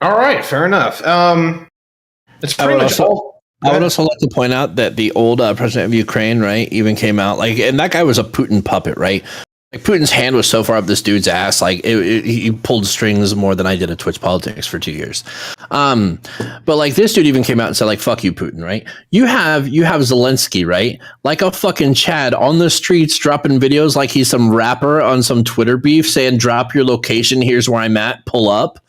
C: All right, fair enough. It's pretty much all.
G: I would also like to point out that the old president of Ukraine, right, even came out and that guy was a Putin puppet, right? Like Putin's hand was so far up this dude's ass, he pulled strings more than I did at Twitch Politics for 2 years. But this dude even came out and said fuck you, Putin, right? You have Zelensky, right? Like a fucking Chad on the streets dropping videos like he's some rapper on some Twitter beef saying drop your location, here's where I'm at, pull up.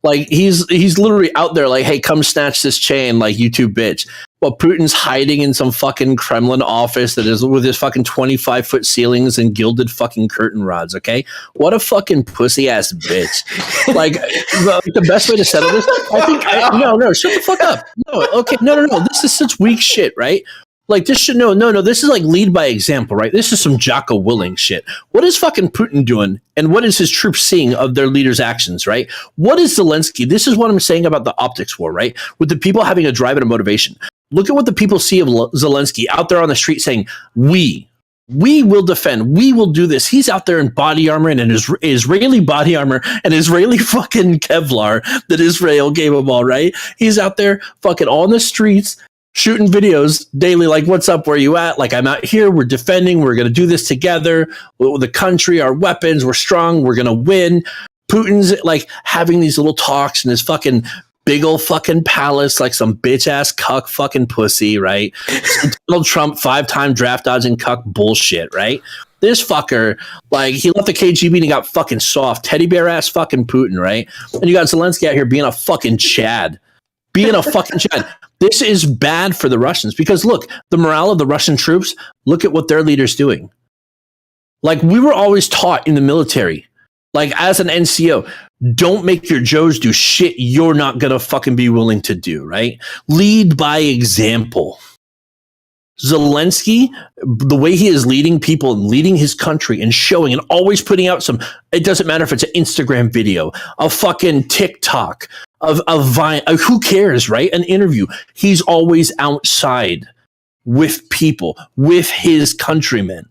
G: He's literally out there hey, come snatch this chain, YouTube bitch. While Putin's hiding in some fucking Kremlin office that is with his fucking 25-foot ceilings and gilded fucking curtain rods, okay? What a fucking pussy-ass bitch. The best way to settle this, I think, no, shut the fuck up. No, okay, no, this is such weak shit, right? This should, no, this is lead by example, right? This is some Jocko Willing shit. What is fucking Putin doing? And what is his troops seeing of their leader's actions, right? What is Zelensky? This is what I'm saying about the optics war, right? With the people having a drive and a motivation. Look at what the people see of Zelensky out there on the street saying, we will defend. We will do this. He's out there in body armor and in Israeli body armor and Israeli fucking Kevlar that Israel gave him all, right? He's out there fucking on the streets shooting videos daily, like, what's up, where you at? Like, I'm out here, we're defending, we're going to do this together. The country, our weapons, we're strong, we're going to win. Putin's like having these little talks in his fucking big old fucking palace, like some bitch ass cuck fucking pussy, right? Donald Trump 5-time draft dodging cuck bullshit, right? This fucker, like, he left the KGB and he got fucking soft, teddy bear ass fucking Putin, right? And you got Zelensky out here being a fucking Chad. Being a fucking Chad. This is bad for the Russians because look, the morale of the Russian troops, look at what their leader's doing. Like, we were always taught in the military, like, as an NCO, don't make your Joes do shit you're not gonna fucking be willing to do, right? Lead by example. Zelensky, the way he is leading people and leading his country and showing and always putting out some, it doesn't matter if it's an Instagram video, a fucking TikTok, of a Vine, who cares, right? An interview. He's always outside with people, with his countrymen.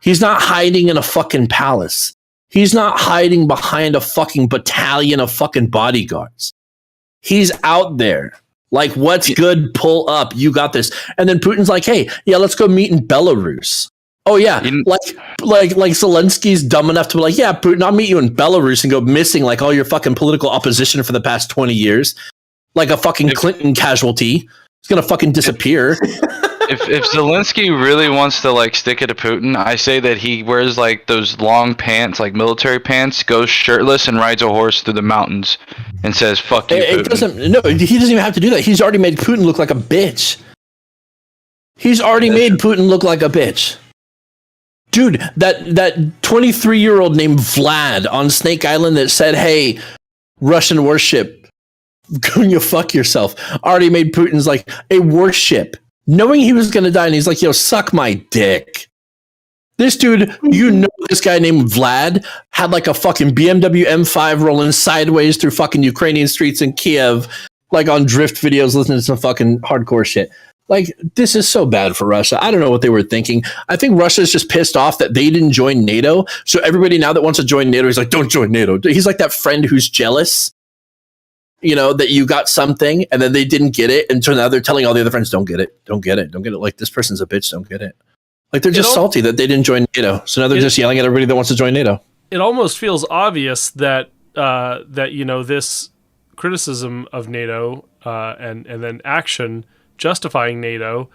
G: He's not hiding in a fucking palace. He's not hiding behind a fucking battalion of fucking bodyguards. He's out there. Like, what's good? Pull up. You got this. And then Putin's like, hey, yeah, let's go meet in Belarus. Oh yeah, like Zelensky's dumb enough to be like, yeah, Putin, I'll meet you in Belarus and go missing like all your fucking political opposition for the past 20 years, like a fucking Clinton casualty. It's gonna fucking disappear.
H: If Zelensky really wants to like stick it to Putin, I say that he wears like those long pants, like military pants, goes shirtless and rides a horse through the mountains and says, "Fuck you."
G: It doesn't. No, he doesn't even have to do that. He's already made Putin look like a bitch. He's already made Putin look like a bitch. Dude, that 23-year-old named Vlad on Snake Island that said, hey, Russian warship, go you fuck yourself, already made Putin's like a warship, knowing he was going to die. And he's like, yo, suck my dick. This dude, this guy named Vlad had like a fucking BMW M5 rolling sideways through fucking Ukrainian streets in Kiev, like on drift videos, listening to some fucking hardcore shit. Like, this is so bad for Russia. I don't know what they were thinking. I think Russia's just pissed off that they didn't join NATO. So everybody now that wants to join NATO is like, don't join NATO. He's like that friend who's jealous, you know, that you got something and then they didn't get it. And so now they're telling all the other friends, don't get it. Don't get it. Don't get it. Like, this person's a bitch. Don't get it. Like, they're just salty that they didn't join NATO. So now they're just yelling at everybody that wants to join NATO.
B: It almost feels obvious that, you know, this criticism of NATO and then action justifying NATO.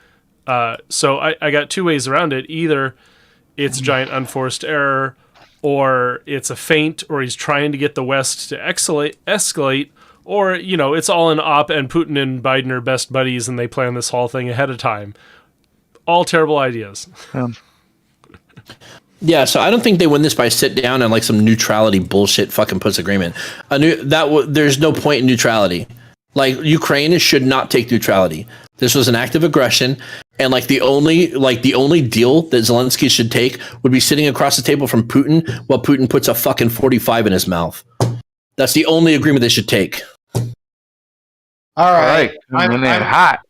B: So I got two ways around it. Either it's a giant unforced error, or it's a feint, or he's trying to get the West to escalate, or, you know, it's all an op and Putin and Biden are best buddies and they plan this whole thing ahead of time. All terrible ideas.
G: Yeah, so I don't think they win this by sit down and like some neutrality bullshit fucking puts agreement. There's no point in neutrality. Like, Ukraine should not take neutrality. This was an act of aggression, and like the only deal that Zelensky should take would be sitting across the table from Putin while Putin puts a fucking 45 in his mouth. That's the only agreement they should take.
C: All right.
H: I'm hot.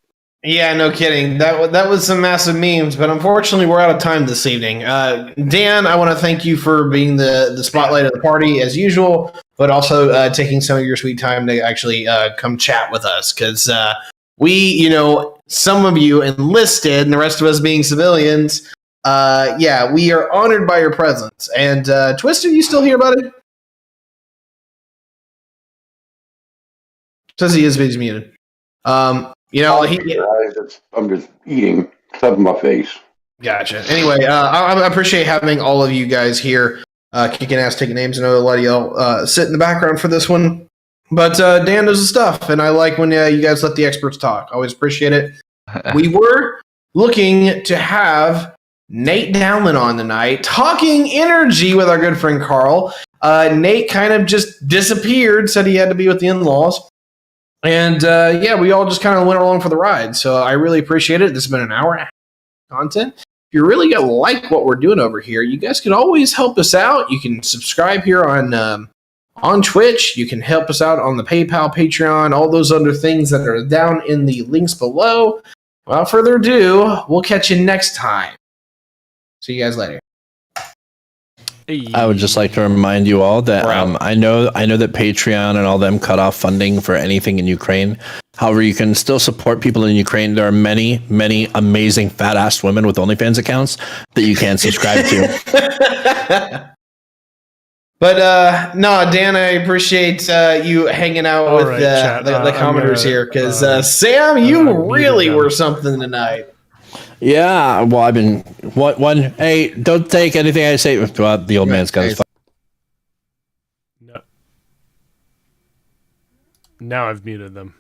C: Yeah, no kidding. That was some massive memes, but unfortunately we're out of time this evening. Dan, I want to thank you for being the spotlight of the party as usual, but also taking some of your sweet time to actually come chat with us, because we, you know, some of you enlisted and the rest of us being civilians, we are honored by your presence. And Twister, you still here, buddy? Says he is, but he's muted. You know,
F: I'm just eating stuff in my face.
C: Gotcha. Anyway, I appreciate having all of you guys here, kicking ass, taking names. I know a lot of y'all sit in the background for this one, but Dan knows the stuff, and I like when you guys let the experts talk. Always appreciate it. We were looking to have Nate Dowland on tonight, talking energy with our good friend Carl. Nate kind of just disappeared, said he had to be with the in-laws. And we all just kind of went along for the ride. So I really appreciate it. This has been an hour and a half of content. If you really like what we're doing over here, you guys can always help us out. You can subscribe here on Twitch. You can help us out on the PayPal, Patreon, all those other things that are down in the links below. Without further ado, we'll catch you next time. See you guys later.
G: I would just like to remind you all that I know that Patreon and all them cut off funding for anything in Ukraine. However, you can still support people in Ukraine. There are many, many amazing fat-ass women with OnlyFans accounts that you can subscribe to.
C: But no, Dan, I appreciate you hanging out with the commenters here, because Sam, you really were something tonight.
G: Yeah, well, I've been one. Hey, don't take anything I say. Well, the old man's got his.
B: No. Now I've muted them.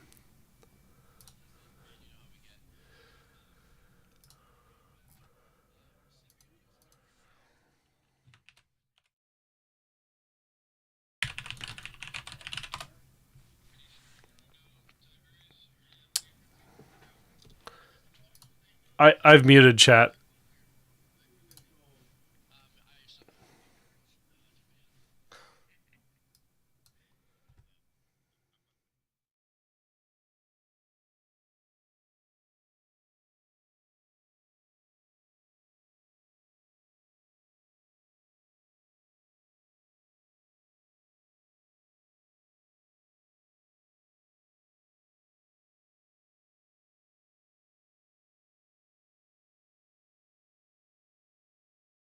B: I've muted chat.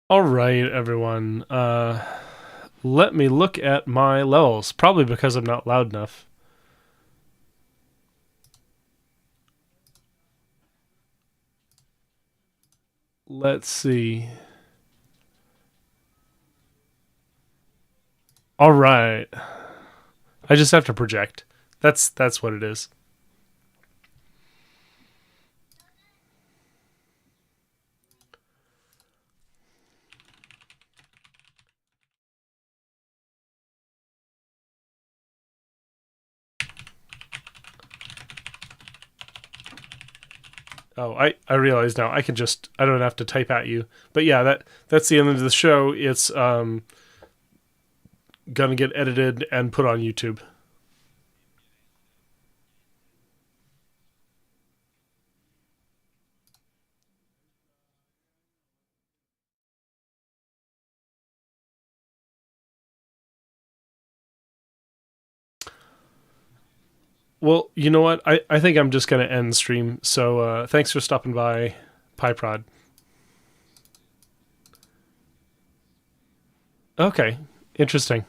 B: All right, everyone. Let me look at my levels. Probably because I'm not loud enough. Let's see. All right. I just have to project. That's what it is. Oh, I realize now. I don't have to type at you. But yeah, that's the end of the show. It's gonna get edited and put on YouTube. Well, you know what? I think I'm just going to end the stream. So thanks for stopping by, PyProd. Okay, interesting.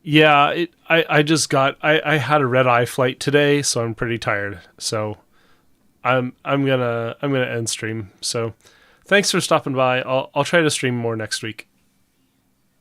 B: Yeah, I just got I had a red eye flight today, so I'm pretty tired. So I'm gonna end stream. So thanks for stopping by. I'll try to stream more next week.